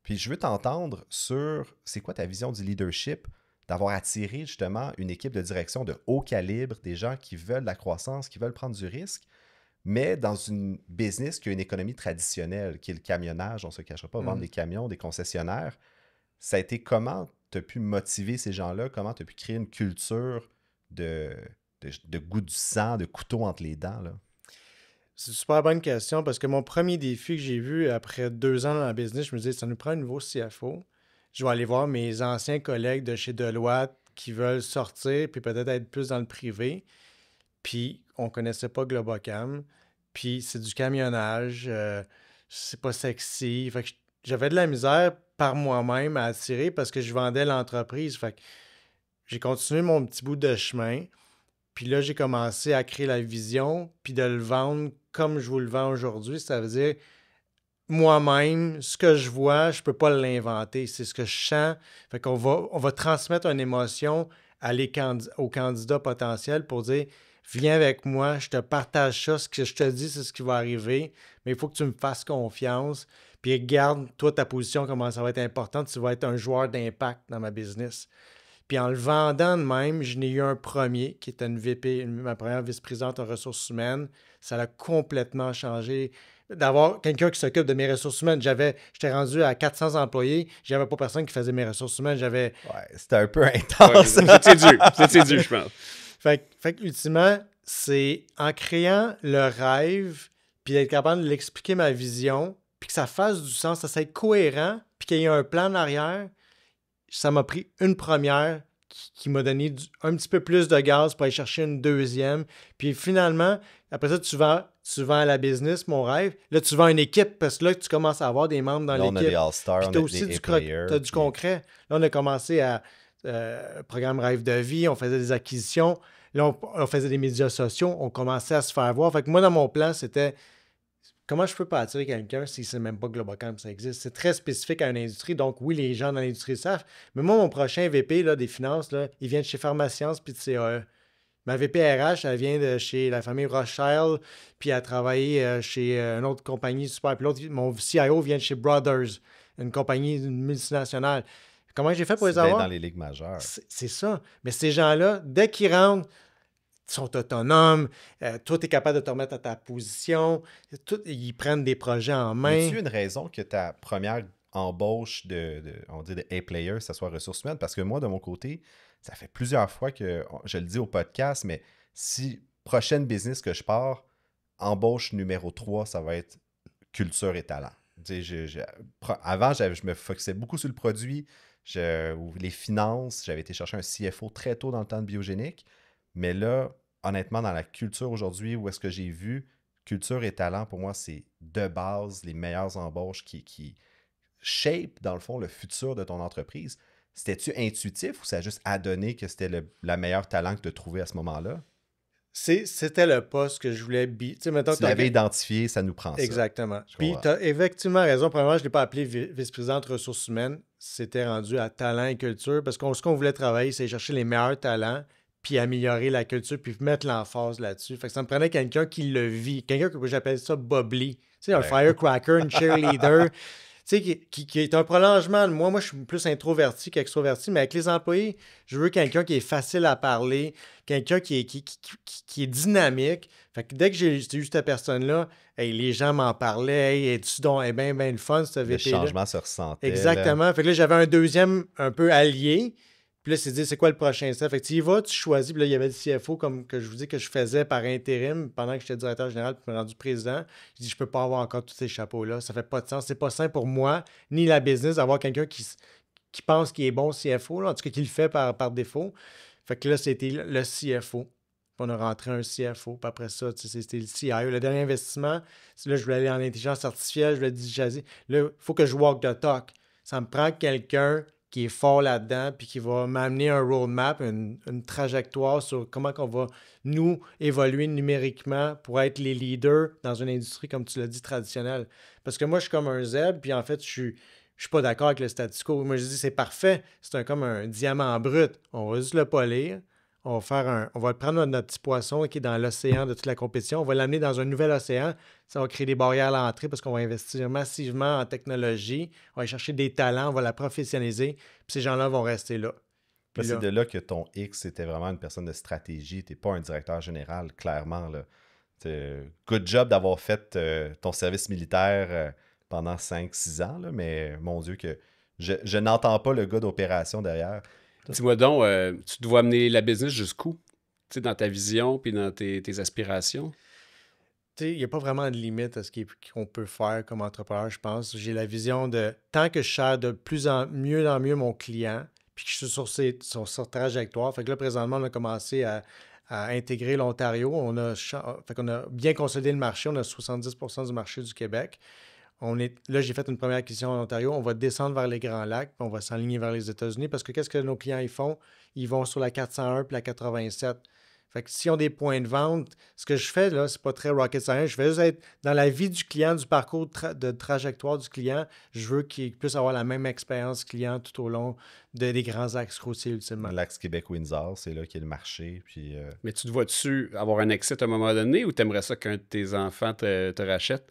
Puis je veux t'entendre sur, c'est quoi ta vision du leadership, d'avoir attiré justement une équipe de direction de haut calibre, des gens qui veulent de la croissance, qui veulent prendre du risque, mais dans une business qui a une économie traditionnelle, qui est le camionnage, on ne se cachera pas, vendre des camions, des concessionnaires. Ça a été comment tu as pu motiver ces gens-là, comment tu as pu créer une culture de goût du sang, de couteau entre les dents, là? C'est une super bonne question parce que mon premier défi que j'ai vu après 2 ans dans la business, je me disais, ça nous prend un nouveau CFO. Je vais aller voir mes anciens collègues de chez Deloitte qui veulent sortir puis peut-être être plus dans le privé. Puis on connaissait pas Globocam. Puis c'est du camionnage, c'est pas sexy. Fait que j'avais de la misère par moi-même à attirer parce que je vendais l'entreprise. Fait que j'ai continué mon petit bout de chemin. Puis là, j'ai commencé à créer la vision, puis de le vendre comme je vous le vends aujourd'hui. Ça veut dire, moi-même, ce que je vois, je peux pas l'inventer. C'est ce que je sens. Fait qu'on va transmettre une émotion aux candidats potentiels pour dire, viens avec moi, je te partage ça, ce que je te dis, c'est ce qui va arriver, mais il faut que tu me fasses confiance. Puis regarde, toi, ta position, comment ça va être importante. Tu vas être un joueur d'impact dans ma business. Puis en le vendant de même, je n'ai eu un premier qui était une VP, ma première vice-présidente en ressources humaines. Ça a complètement changé. D'avoir quelqu'un qui s'occupe de mes ressources humaines. J'étais rendu à 400 employés. J'avais pas personne qui faisait mes ressources humaines. Ouais, c'était un peu intense. C'était dur, je pense. Fait que ultimement, c'est en créant le rêve, puis d'être capable de l'expliquer ma vision, puis que ça fasse du sens, ça soit cohérent, puis qu'il y ait un plan en arrière. Ça m'a pris une première qui m'a donné un petit peu plus de gaz pour aller chercher une deuxième. Puis finalement, après ça, tu vends à la business, mon rêve. Là, tu vends une équipe parce que là, tu commences à avoir des membres dans l'équipe. On a des All-Stars, puis on tu as a aussi des A-players. du concret. Là, on a commencé à programme Rêve de vie, on faisait des acquisitions. Là, on faisait des médias sociaux, on commençait à se faire voir. Fait que moi, dans mon plan, c'était comment je peux pas attirer quelqu'un s'il ne sait même pas que Globocam, ça existe? C'est très spécifique à une industrie. Donc, oui, les gens dans l'industrie savent. Mais moi, mon prochain VP là, des finances, là, il vient de chez Pharmascience puis de CAE. Ma VP RH, elle vient de chez la famille Rothschild, puis elle a travaillé chez une autre compagnie super. Puis l'autre, mon CIO vient de chez Brothers, une compagnie multinationale. Comment j'ai fait pour les avoir? Dans les ligues majeures. C'est ça. Mais ces gens-là, dès qu'ils rentrent, ils sont autonomes, toi, tu es capable de te remettre à ta position, ils prennent des projets en main. As-tu une raison que ta première embauche on dit de A-player, ça soit ressources humaines? Parce que moi, de mon côté, ça fait plusieurs fois que, je le dis au podcast, mais si prochaine business que je pars, embauche numéro 3, ça va être culture et talent. Avant, je me focusais beaucoup sur le produit, ou les finances. J'avais été chercher un CFO très tôt dans le temps de Biogénique. Mais là, honnêtement, dans la culture aujourd'hui, où est-ce que j'ai vu culture et talent, pour moi, c'est de base les meilleures embauches qui shape, dans le fond, le futur de ton entreprise. C'était-tu intuitif ou ça a juste adonné que c'était la meilleure talent que tu as trouvé à ce moment-là? C'était le poste que je voulais... Tu l'avais identifié, ça nous prend ça. Exactement. Puis tu as effectivement raison. Premièrement, je ne l'ai pas appelé vice-présidente ressources humaines. C'était rendu à talent et culture parce que ce qu'on voulait travailler, c'est chercher les meilleurs talents puis améliorer la culture, puis mettre l'emphase là-dessus. Fait que ça me prenait quelqu'un qui le vit. Quelqu'un que j'appelle ça bubbly. Tu sais, un firecracker, une cheerleader. Tu sais, qui est un prolongement de moi. Moi, je suis plus introverti qu'extroverti, mais avec les employés, je veux quelqu'un qui est facile à parler, quelqu'un qui est dynamique. Fait que dès que j'ai eu cette personne-là, les gens m'en parlaient. Hey, es-tu donc bien le fun, ce VP-là? Le changement se ressentait. Exactement. Fait que là, j'avais un deuxième un peu allié. Puis là, c'est dit, c'est quoi le prochain step? Fait que tu y vas, tu choisis. Puis là, il y avait le CFO, comme que je vous dis, que je faisais par intérim pendant que j'étais directeur général, puis je me suis rendu président. Je dis, je peux pas avoir encore tous ces chapeaux-là. Ça fait pas de sens. C'est pas sain pour moi, ni la business, d'avoir quelqu'un qui pense qu'il est bon CFO, là, en tout cas, qui le fait par défaut. Fait que là, c'était le CFO. Puis on a rentré un CFO. Puis après ça, c'était le CIO. Le dernier investissement, là, je voulais aller en intelligence artificielle, je voulais digitaliser. Là, il faut que je walk the talk. Ça me prend quelqu'un qui est fort là-dedans, puis qui va m'amener un roadmap, une trajectoire sur comment on va, nous, évoluer numériquement pour être les leaders dans une industrie, comme tu l'as dit, traditionnelle. Parce que moi, je suis comme un zèbre, puis en fait, je suis pas d'accord avec le statu quo. Moi, je dis, c'est parfait, c'est comme un diamant brut. On va juste le polir, on va prendre notre petit poisson qui est dans l'océan de toute la compétition, on va l'amener dans un nouvel océan. Ça va créer des barrières à l'entrée parce qu'on va investir massivement en technologie, on va aller chercher des talents, on va la professionnaliser, puis ces gens-là vont rester là. Là, c'est de là que ton X était vraiment une personne de stratégie. Tu n'es pas un directeur général, clairement. Là. Good job d'avoir fait ton service militaire pendant 5-6 ans, là, mais mon Dieu, que je n'entends pas le gars d'opération derrière. Dis-moi donc, tu dois amener la business jusqu'où? Tu sais, dans ta vision puis dans tes aspirations? Il n'y a pas vraiment de limite à ce qu'on peut faire comme entrepreneur, je pense. J'ai la vision de tant que je sers de mieux en mieux mon client, puis que je suis sur cette trajectoire. Fait que là, présentement, on a commencé à à intégrer l'Ontario. On a bien consolidé le marché. On a 70% du marché du Québec. Là, j'ai fait une première acquisition en Ontario. On va descendre vers les Grands Lacs, puis on va s'aligner vers les États-Unis parce que qu'est-ce que nos clients ils font? Ils vont sur la 401 puis la 87. Fait que s'ils ont des points de vente, ce que je fais, là, c'est pas très rocket science. Je vais juste être dans la vie du client, du parcours de trajectoire du client. Je veux qu'il puisse avoir la même expérience client tout au long des grands axes routiers, ultimement. L'axe Québec-Windsor, c'est là qu'il y a le marché. Puis, Mais tu te vois-tu avoir un exit à un moment donné ou tu aimerais ça qu'un de tes enfants te rachète?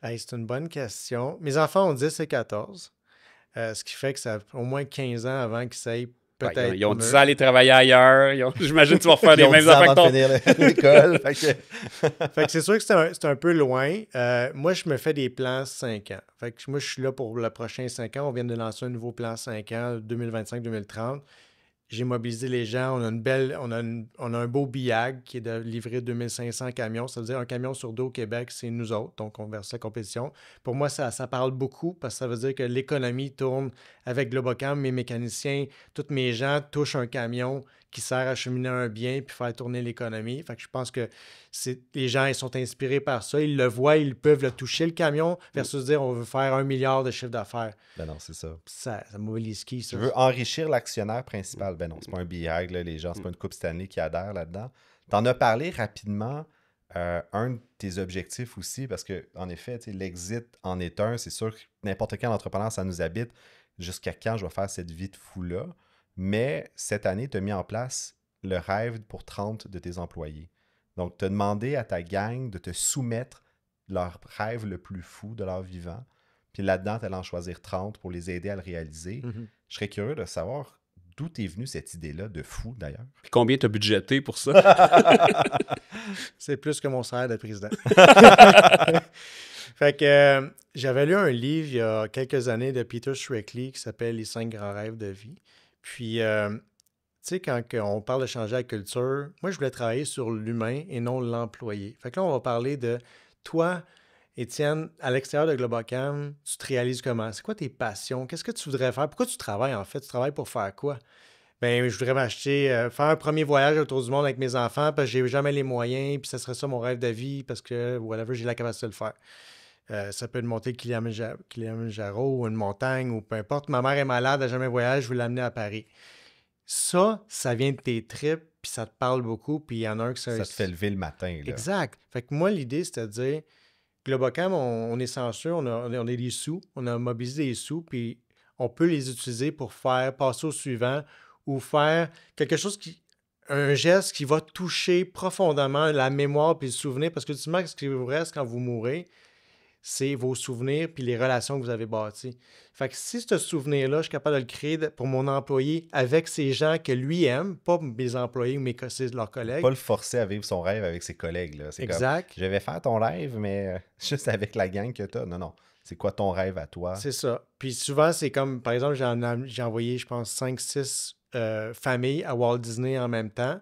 Hey, c'est une bonne question. Mes enfants ont 10 et 14, ce qui fait que ça a au moins 15 ans avant qu'ils s'aient peut-être... Ils ont 10 ans à aller travailler ailleurs. J'imagine que tu vas refaire les mêmes affaires que finir l'école. Fait que c'est sûr que c'est un peu loin. Moi, je me fais des plans 5 ans. Fait que moi, je suis là pour le prochain 5 ans. On vient de lancer un nouveau plan 5 ans, 2025-2030. J'ai mobilisé les gens. On a un beau BIAG qui est de livrer 2500 camions. Ça veut dire un camion sur deux au Québec, c'est nous autres. Donc, on verse la compétition. Pour moi, ça parle beaucoup parce que ça veut dire que l'économie tourne avec Globocam. Mes mécaniciens, tous mes gens touchent un camion qui sert à acheminer un bien puis faire tourner l'économie. Fait que je pense que les gens ils sont inspirés par ça. Ils le voient, ils peuvent le toucher, le camion, versus dire on veut faire 1 milliard de chiffre d'affaires. Ben non, c'est ça. Ça mobilise qui, ça? Tu veux enrichir l'actionnaire principal. Ben non, c'est pas un BIAG, là, les gens, c'est pas une Coupe Stanley qui adhère là-dedans. T'en as parlé rapidement, un de tes objectifs aussi, parce que en effet, l'exit en est un. C'est sûr que n'importe quel entrepreneur, ça nous habite. Jusqu'à quand je vais faire cette vie de fou-là? Mais cette année, tu as mis en place le rêve pour 30 de tes employés. Donc, tu as demandé à ta gang de te soumettre leur rêve le plus fou de leur vivant. Puis là-dedans, tu allais en choisir 30 pour les aider à le réaliser. Mm-hmm. Je serais curieux de savoir d'où t'es venue cette idée-là de fou, d'ailleurs. Puis combien tu as budgété pour ça? C'est plus que mon salaire de président. Fait que j'avais lu un livre il y a quelques années de Peter Schreckley qui s'appelle « Les 5 grands rêves de vie ». Puis, tu sais, quand on parle de changer la culture, moi, je voulais travailler sur l'humain et non l'employé. Fait que là, on va parler de toi, Étienne, à l'extérieur de Globocam, tu te réalises comment? C'est quoi tes passions? Qu'est-ce que tu voudrais faire? Pourquoi tu travailles, en fait? Tu travailles pour faire quoi? Ben, je voudrais m'acheter, faire un premier voyage autour du monde avec mes enfants parce que j'ai jamais les moyens, puis ça serait ça mon rêve de vie parce que, whatever, j'ai la capacité de le faire. Ça peut être monter le Kilimanjaro ou une montagne ou peu importe. Ma mère est malade, elle n'a jamais voyagé, je veux l'amener à Paris. Ça vient de tes tripes, puis ça te parle beaucoup, puis il y en a un qui... Ça te fait lever le matin. Là. Exact. Fait que moi, l'idée, c'était de dire, Globocam, on est censure, on a des sous, on a mobilisé des sous, puis on peut les utiliser pour faire passer au suivant ou faire quelque chose un geste qui va toucher profondément la mémoire puis le souvenir, parce que ultimement, ce qui vous reste quand vous mourrez, c'est vos souvenirs puis les relations que vous avez bâties. Fait que si ce souvenir-là, je suis capable de le créer pour mon employé avec ces gens que lui aime, pas mes employés ou leurs collègues. Pas le forcer à vivre son rêve avec ses collègues. Là. C'est exact. Comme, je vais faire ton rêve, mais juste avec la gang que tu as. Non. C'est quoi ton rêve à toi? C'est ça. Puis souvent, c'est comme, par exemple, j'ai envoyé, je pense, 5-6 familles à Walt Disney en même temps.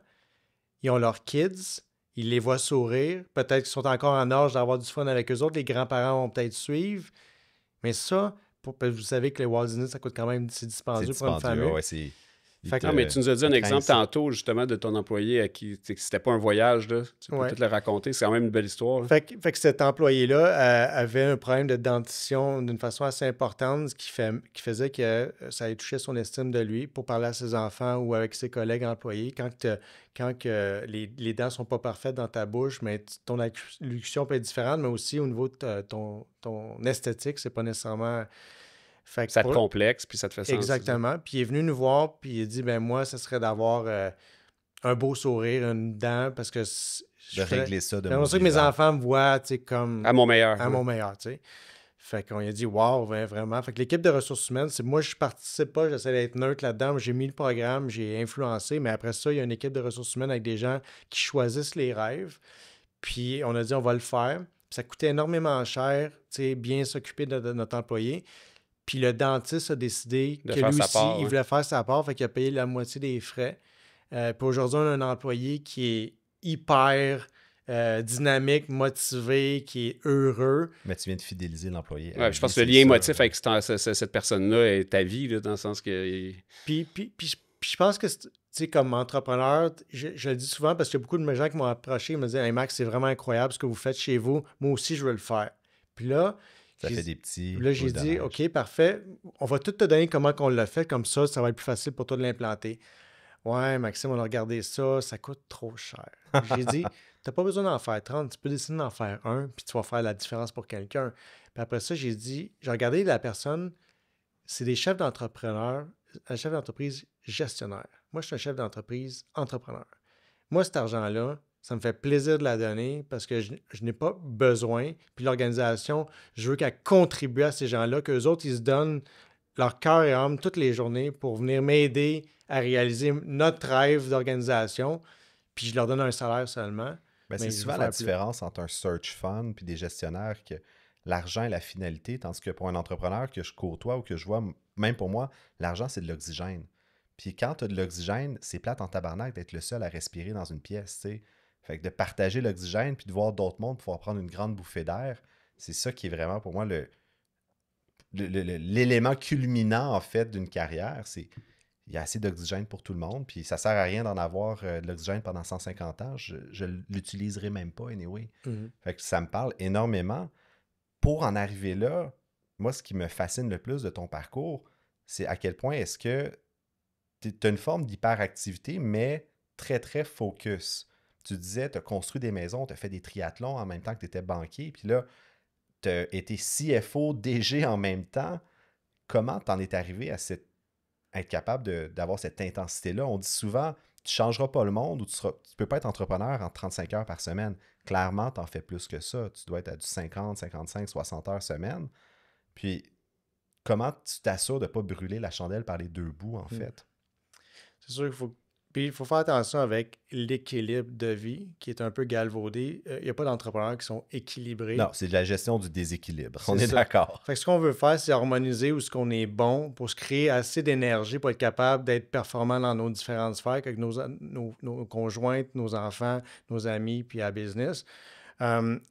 Ils ont leurs kids. Ils les voient sourire. Peut-être qu'ils sont encore en âge d'avoir du fun avec eux autres. Les grands-parents vont peut-être suivre. Mais ça, vous savez que les Walt Disney, ça coûte quand même, c'est dispendieux pour une famille. Ouais, c'est... Non, mais tu nous as dit un exemple tantôt, justement, de ton employé à qui c'était pas un voyage, là. Tu peux peut-être le raconter. C'est quand même une belle histoire. Fait que cet employé-là avait un problème de dentition d'une façon assez importante, ce qui faisait que ça allait toucher son estime de lui pour parler à ses enfants ou avec ses collègues employés. Quand les dents sont pas parfaites dans ta bouche, mais ton allocution peut être différente, mais aussi au niveau de ton esthétique, c'est pas nécessairement... Ça te complexe, puis ça te fait sens. Exactement. Puis il est venu nous voir, puis il a dit, ben moi, ce serait d'avoir un beau sourire, une dent, parce que... régler ça de mon vivant. C'est que mes enfants me voient, tu sais, comme... À mon meilleur. À mon meilleur, tu sais. Fait qu'on a dit, wow, vraiment. Fait que l'équipe de ressources humaines, moi, je participe pas, j'essaie d'être neutre là-dedans. J'ai mis le programme, j'ai influencé, mais après ça, il y a une équipe de ressources humaines avec des gens qui choisissent les rêves. Puis on a dit, on va le faire. Puis ça coûtait énormément cher, tu sais, bien s'occuper de notre employé. Puis le dentiste a décidé que lui aussi, il voulait faire sa part, fait qu'il a payé la moitié des frais. Puis aujourd'hui, on a un employé qui est hyper dynamique, motivé, qui est heureux. Mais tu viens de fidéliser l'employé. Ouais, je pense que le lien émotif avec cette personne-là est ta vie, là, dans le sens que... Puis Puis je pense que, tu sais, comme entrepreneur, je le dis souvent parce qu'il y a beaucoup de gens qui m'ont approché, ils me disent « Hey Max, c'est vraiment incroyable ce que vous faites chez vous. Moi aussi, je veux le faire. » Puis là, Ça fait des petits. là, j'ai dit « OK, parfait. On va tout te donner comment on l'a fait. Comme ça va être plus facile pour toi de l'implanter. » Ouais, Maxime, on a regardé ça coûte trop cher. J'ai dit « T'as pas besoin d'en faire 30. Tu peux décider d'en faire un, puis tu vas faire la différence pour quelqu'un. » Puis après ça, j'ai regardé la personne, c'est des chefs d'entrepreneurs, un chef d'entreprise gestionnaire. Moi, je suis un chef d'entreprise entrepreneur. Moi, cet argent-là, ça me fait plaisir de la donner parce que je n'ai pas besoin. Puis l'organisation, je veux qu'elle contribue à ces gens-là, qu'eux autres, ils se donnent leur cœur et âme toutes les journées pour venir m'aider à réaliser notre rêve d'organisation. Puis je leur donne un salaire seulement. Ben, c'est souvent la différence entre un search fund et des gestionnaires que l'argent est la finalité, tandis que pour un entrepreneur que je côtoie ou que je vois, même pour moi, l'argent, c'est de l'oxygène. Puis quand tu as de l'oxygène, c'est plate en tabarnak d'être le seul à respirer dans une pièce, tu sais. Fait que de partager l'oxygène puis de voir d'autres mondes pouvoir prendre une grande bouffée d'air, c'est ça qui est vraiment pour moi l'élément culminant, en fait, d'une carrière. C'est il y a assez d'oxygène pour tout le monde, puis ça sert à rien d'en avoir de l'oxygène pendant 150 ans. Je l'utiliserai même pas, anyway. Fait que ça me parle énormément. Pour en arriver là, moi, ce qui me fascine le plus de ton parcours, c'est à quel point est-ce que tu as une forme d'hyperactivité, mais très, très focus. Tu disais, tu as construit des maisons, tu as fait des triathlons en même temps que tu étais banquier, puis là, tu as été CFO, DG en même temps. Comment t'en es arrivé à être capable d'avoir cette intensité-là? On dit souvent, tu ne changeras pas le monde ou tu ne peux pas être entrepreneur en 35 heures par semaine. Clairement, tu en fais plus que ça. Tu dois être à du 50, 55, 60 heures semaine. Puis, comment tu t'assures de ne pas brûler la chandelle par les deux bouts, en fait? C'est sûr qu'il faut faire attention avec l'équilibre de vie qui est un peu galvaudé. Il n'y a pas d'entrepreneurs qui sont équilibrés. Non, c'est de la gestion du déséquilibre. On est d'accord. Fait que ce qu'on veut faire, c'est harmoniser où ce qu'on est bon pour se créer assez d'énergie pour être capable d'être performant dans nos différentes sphères avec nos conjointes, nos enfants, nos amis, puis à business.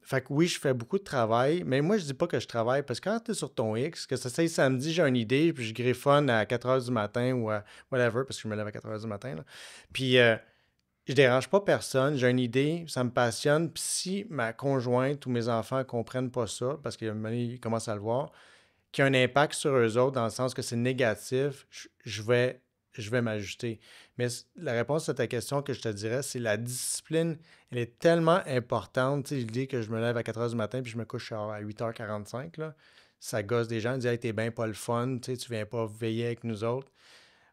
Fait que oui, je fais beaucoup de travail, mais moi, je dis pas que je travaille parce que quand tu es sur ton X, que ça c'est samedi, j'ai une idée, puis je griffonne à 4 h du matin ou à whatever, parce que je me lève à 4 h du matin. Là. Puis je dérange pas personne, j'ai une idée, ça me passionne. Puis si ma conjointe ou mes enfants comprennent pas ça, parce qu'à un moment donné, ils commencent à le voir, qu'il y a un impact sur eux autres dans le sens que c'est négatif, je vais m'ajuster. Mais la réponse à ta question que je te dirais, c'est la discipline, elle est tellement importante. Tu sais, l'idée que je me lève à 4 h du matin puis je me couche à 8 h 45, là, ça gosse des gens. Ils disent hey, « t'es bien pas le fun, tu sais, tu viens pas veiller avec nous autres. »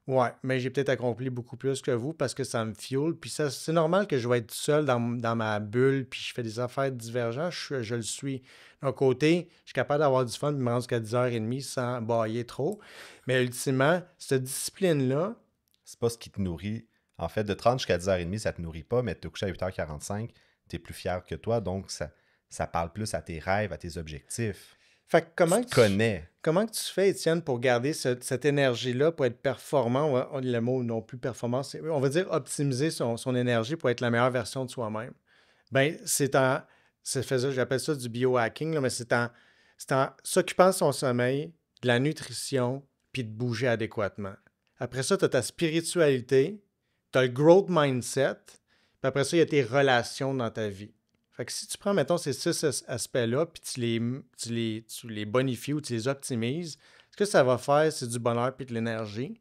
Ouais, mais j'ai peut-être accompli beaucoup plus que vous parce que ça me fuel. Puis ça, c'est normal que je vais être seul dans ma bulle puis je fais des affaires divergentes. Je le suis. D'un côté, je suis capable d'avoir du fun et me rendre jusqu'à 10 h 30 sans bâiller trop. Mais ultimement, cette discipline-là, c'est pas ce qui te nourrit. En fait, de 30 jusqu'à 10 h 30, ça te nourrit pas, mais de te coucher à 8 h 45, tu es plus fier que toi, donc ça parle plus à tes rêves, à tes objectifs. Fait que comment tu te connais. Comment tu fais, Étienne, pour garder cette énergie-là, pour être performant? Le mot non plus performance, on va dire optimiser son énergie pour être la meilleure version de soi-même. Bien, j'appelle ça du biohacking, là, mais c'est en s'occupant de son sommeil, de la nutrition, puis de bouger adéquatement. Après ça, tu as ta spiritualité, tu as le growth mindset, puis après ça, il y a tes relations dans ta vie. Fait que si tu prends, mettons, ces 6 aspects-là, puis tu les bonifies ou tu les optimises, ce que ça va faire, c'est du bonheur puis de l'énergie.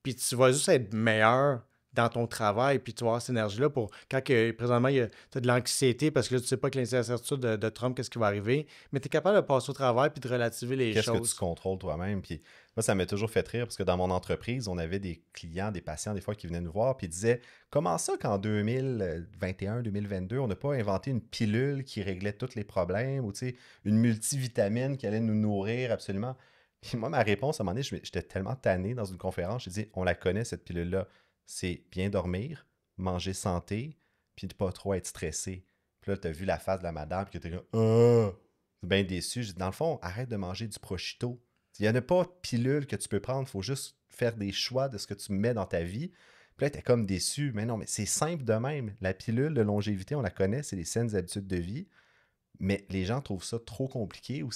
Puis tu vas juste être meilleur dans ton travail, puis tu vas avoir cette énergie-là pour quand présentement, tu as de l'anxiété parce que là, tu ne sais pas que l'incertitude de Trump, qu'est-ce qui va arriver, mais tu es capable de passer au travail puis de relativiser les choses. Qu'est-ce que tu contrôles toi-même? Puis moi, ça m'a toujours fait rire parce que dans mon entreprise, on avait des clients, des patients, des fois, qui venaient nous voir puis ils disaient « Comment ça qu'en 2021, 2022, on n'a pas inventé une pilule qui réglait tous les problèmes ou une multivitamine qui allait nous nourrir absolument? » Puis moi, ma réponse, à un moment donné, j'étais tellement tanné dans une conférence, j'ai dit « On la connaît, cette pilule-là. C'est bien dormir, manger santé, puis de pas trop être stressé. » Puis là, tu as vu la face de la madame qui était comme « bien déçu. » J'ai dit « Dans le fond, arrête de manger du prosciutto. Il n'y en a pas de pilule que tu peux prendre. Il faut juste faire des choix de ce que tu mets dans ta vie. » Puis là, tu es comme déçu. Mais non, mais c'est simple de même. La pilule de longévité, on la connaît, c'est les saines habitudes de vie. Mais les gens trouvent ça trop compliqué ou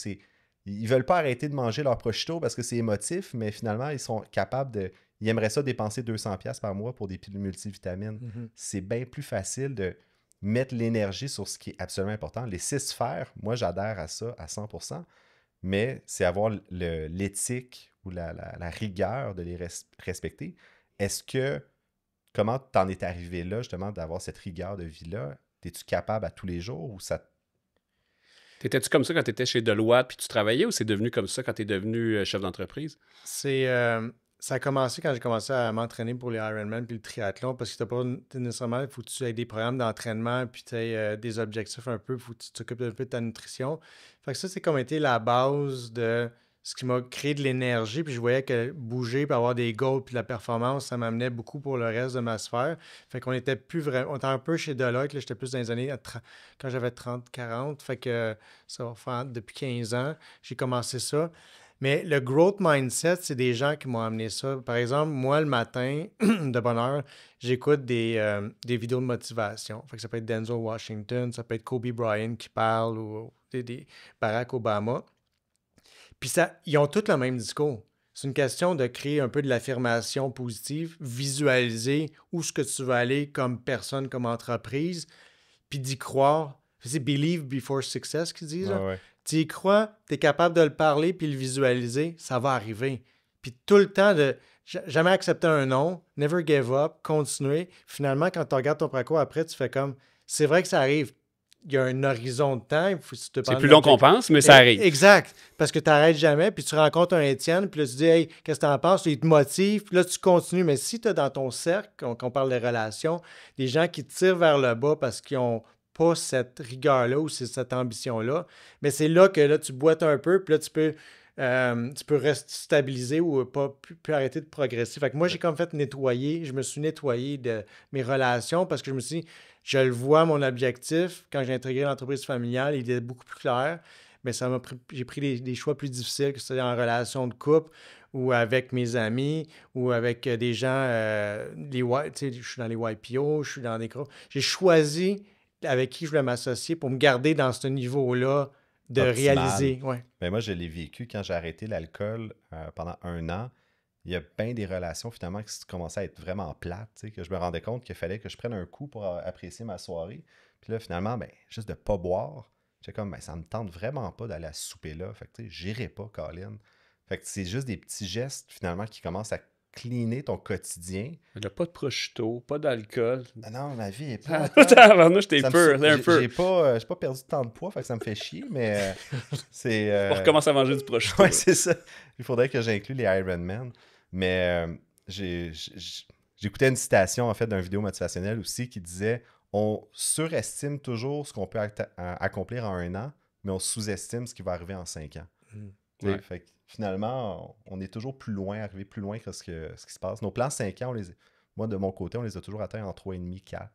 ils veulent pas arrêter de manger leur prosciutto parce que c'est émotif, mais finalement, ils sont capables de... il aimerait ça dépenser 200$ par mois pour des pilules multivitamines. Mhm. C'est bien plus facile de mettre l'énergie sur ce qui est absolument important. Les 6 sphères, moi, j'adhère à ça à 100%, mais c'est avoir l'éthique ou la rigueur de les respecter. Comment t'en es arrivé là, justement, d'avoir cette rigueur de vie-là? Es-tu capable à tous les jours ou ça... T'étais-tu comme ça quand tu étais chez Deloitte puis tu travaillais ou c'est devenu comme ça quand tu es devenu chef d'entreprise? Ça a commencé quand j'ai commencé à m'entraîner pour les Ironman puis le triathlon parce que t'as pas nécessairement, il faut que tu aies des programmes d'entraînement puis tu aies des objectifs un peu, il faut que tu t'occupes un peu de ta nutrition. Fait que ça, c'est comme été la base de ce qui m'a créé de l'énergie, puis je voyais que bouger, puis avoir des goals, puis de la performance, ça m'amenait beaucoup pour le reste de ma sphère. Fait qu'on était plus vraiment... On était un peu chez Deloitte, là, j'étais plus dans les années... Quand j'avais 30-40, fait que ça va faire depuis 15 ans, j'ai commencé ça. Mais le growth mindset, c'est des gens qui m'ont amené ça. Par exemple, moi, le matin, de bonne heure, j'écoute des vidéos de motivation. Fait que ça peut être Denzel Washington, ça peut être Kobe Bryant qui parle, ou des Barack Obama. Puis ils ont tous le même discours. C'est une question de créer un peu de l'affirmation positive, visualiser où est-ce que tu veux aller comme personne, comme entreprise, puis d'y croire. C'est « believe before success » qu'ils disent. Ouais. Tu y crois, tu es capable de le parler puis le visualiser, ça va arriver. Puis tout le temps de jamais accepter un non, never give up, continuer. Finalement, quand tu regardes ton parcours après, tu fais comme, c'est vrai que ça arrive. Il y a un horizon de temps. C'est plus long qu'on pense, mais ça arrive. Exact. Parce que tu n'arrêtes jamais, puis tu rencontres un Étienne, puis là, tu dis « Hey, qu'est-ce que tu en penses? » Il te motive, puis là, tu continues. Mais si tu as dans ton cercle, qu'on parle des relations, des gens qui te tirent vers le bas parce qu'ils n'ont pas cette rigueur-là ou cette ambition-là, mais c'est là que là, tu boites un peu, puis là, tu peux rester stabilisé ou pas plus arrêter de progresser. Fait que moi, j'ai comme fait nettoyer, je me suis nettoyé de mes relations parce que je me suis dit, je le vois, mon objectif, quand j'ai intégré l'entreprise familiale, il était beaucoup plus clair, mais j'ai pris des choix plus difficiles, que ce soit en relation de couple ou avec mes amis ou avec des gens, je suis dans les YPO, je suis dans des groupes. J'ai choisi avec qui je voulais m'associer pour me garder dans ce niveau-là de optimal. Réaliser. Ouais. Mais moi, je l'ai vécu quand j'ai arrêté l'alcool pendant 1 an. Il y a bien des relations finalement qui commençaient à être vraiment plates, que je me rendais compte qu'il fallait que je prenne un coup pour apprécier ma soirée. Puis là, finalement, juste de ne pas boire, j'étais comme, ça me tente vraiment pas d'aller à ce souper-là. Fait que, j'irai pas, Colin. Fait que c'est juste des petits gestes finalement qui commencent à cleaner ton quotidien. Il n'y a pas de prosciutto, pas d'alcool. Non, ma vie est pas... Avant, j'étais peur, un peu. J'ai pas perdu tant de poids, fait que ça me fait chier, mais c'est... On recommence à manger du prosciutto. Oui, c'est ça. Il faudrait que j'inclue les Ironman. Mais j'écoutais une citation, en fait, d'une vidéo motivationnelle aussi qui disait « On surestime toujours ce qu'on peut accomplir en 1 an, mais on sous-estime ce qui va arriver en 5 ans. » Ouais. Fait que finalement, on est toujours plus loin, arrivé plus loin que ce qui se passe. Nos plans 5 ans, moi, de mon côté, on les a toujours atteints en 3,5, 4.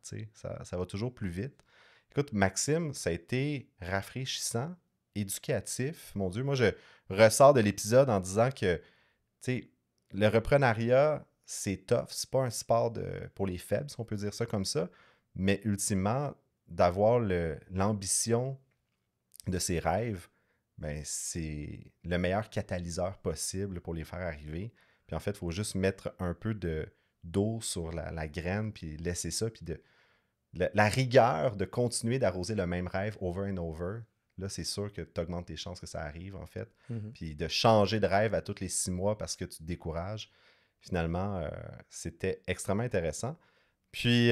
Ça va toujours plus vite. Écoute, Maxime, ça a été rafraîchissant, éducatif. Mon Dieu, moi, je ressors de l'épisode en disant que le reprenariat, c'est tough. C'est pas un sport pour les faibles, si on peut dire ça comme ça. Mais ultimement, d'avoir l'ambition de ses rêves, c'est le meilleur catalyseur possible pour les faire arriver. Puis en fait, il faut juste mettre un peu d'eau sur la graine, puis laisser ça, puis la rigueur de continuer d'arroser le même rêve over and over. Là, c'est sûr que tu augmentes tes chances que ça arrive, en fait. Mm-hmm. Puis de changer de rêve à tous les 6 mois parce que tu te décourages. Finalement, c'était extrêmement intéressant. Puis...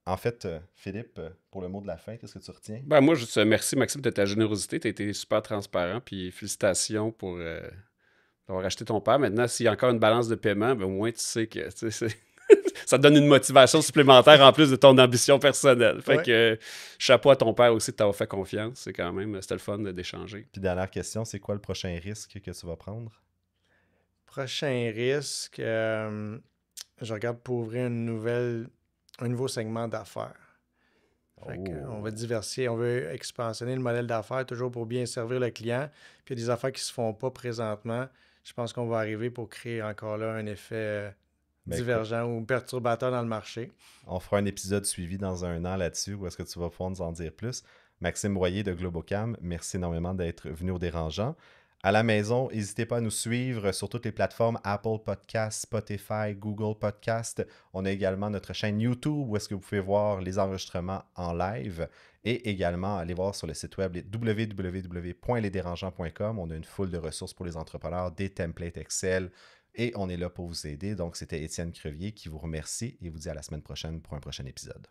en fait, Philippe, pour le mot de la fin, qu'est-ce que tu retiens? Moi, je te remercie, Maxime, de ta générosité. Tu as été super transparent. Puis félicitations pour d'avoir acheté ton père. Maintenant, s'il y a encore une balance de paiement, au moins, tu sais que ça te donne une motivation supplémentaire en plus de ton ambition personnelle. Fait que chapeau à ton père aussi de t'avoir fait confiance. C'était le fun d'échanger. Puis dernière question, c'est quoi le prochain risque que tu vas prendre? Prochain risque, je regarde pour ouvrir un nouveau segment d'affaires. On va diversifier, on veut expansionner le modèle d'affaires toujours pour bien servir le client. Puis il y a des affaires qui ne se font pas présentement. Je pense qu'on va arriver pour créer encore là un effet divergent ou perturbateur dans le marché. On fera un épisode suivi dans 1 an là-dessus où est-ce que tu vas pouvoir nous en dire plus. Maxime Royer de Globocam, merci énormément d'être venu au Dérangeant. À la maison, n'hésitez pas à nous suivre sur toutes les plateformes Apple Podcasts, Spotify, Google Podcasts. On a également notre chaîne YouTube où est-ce que vous pouvez voir les enregistrements en live et également aller voir sur le site web www.lesdérangeants.com. On a une foule de ressources pour les entrepreneurs, des templates Excel et on est là pour vous aider. Donc, c'était Étienne Crevier qui vous remercie et vous dit à la semaine prochaine pour un prochain épisode.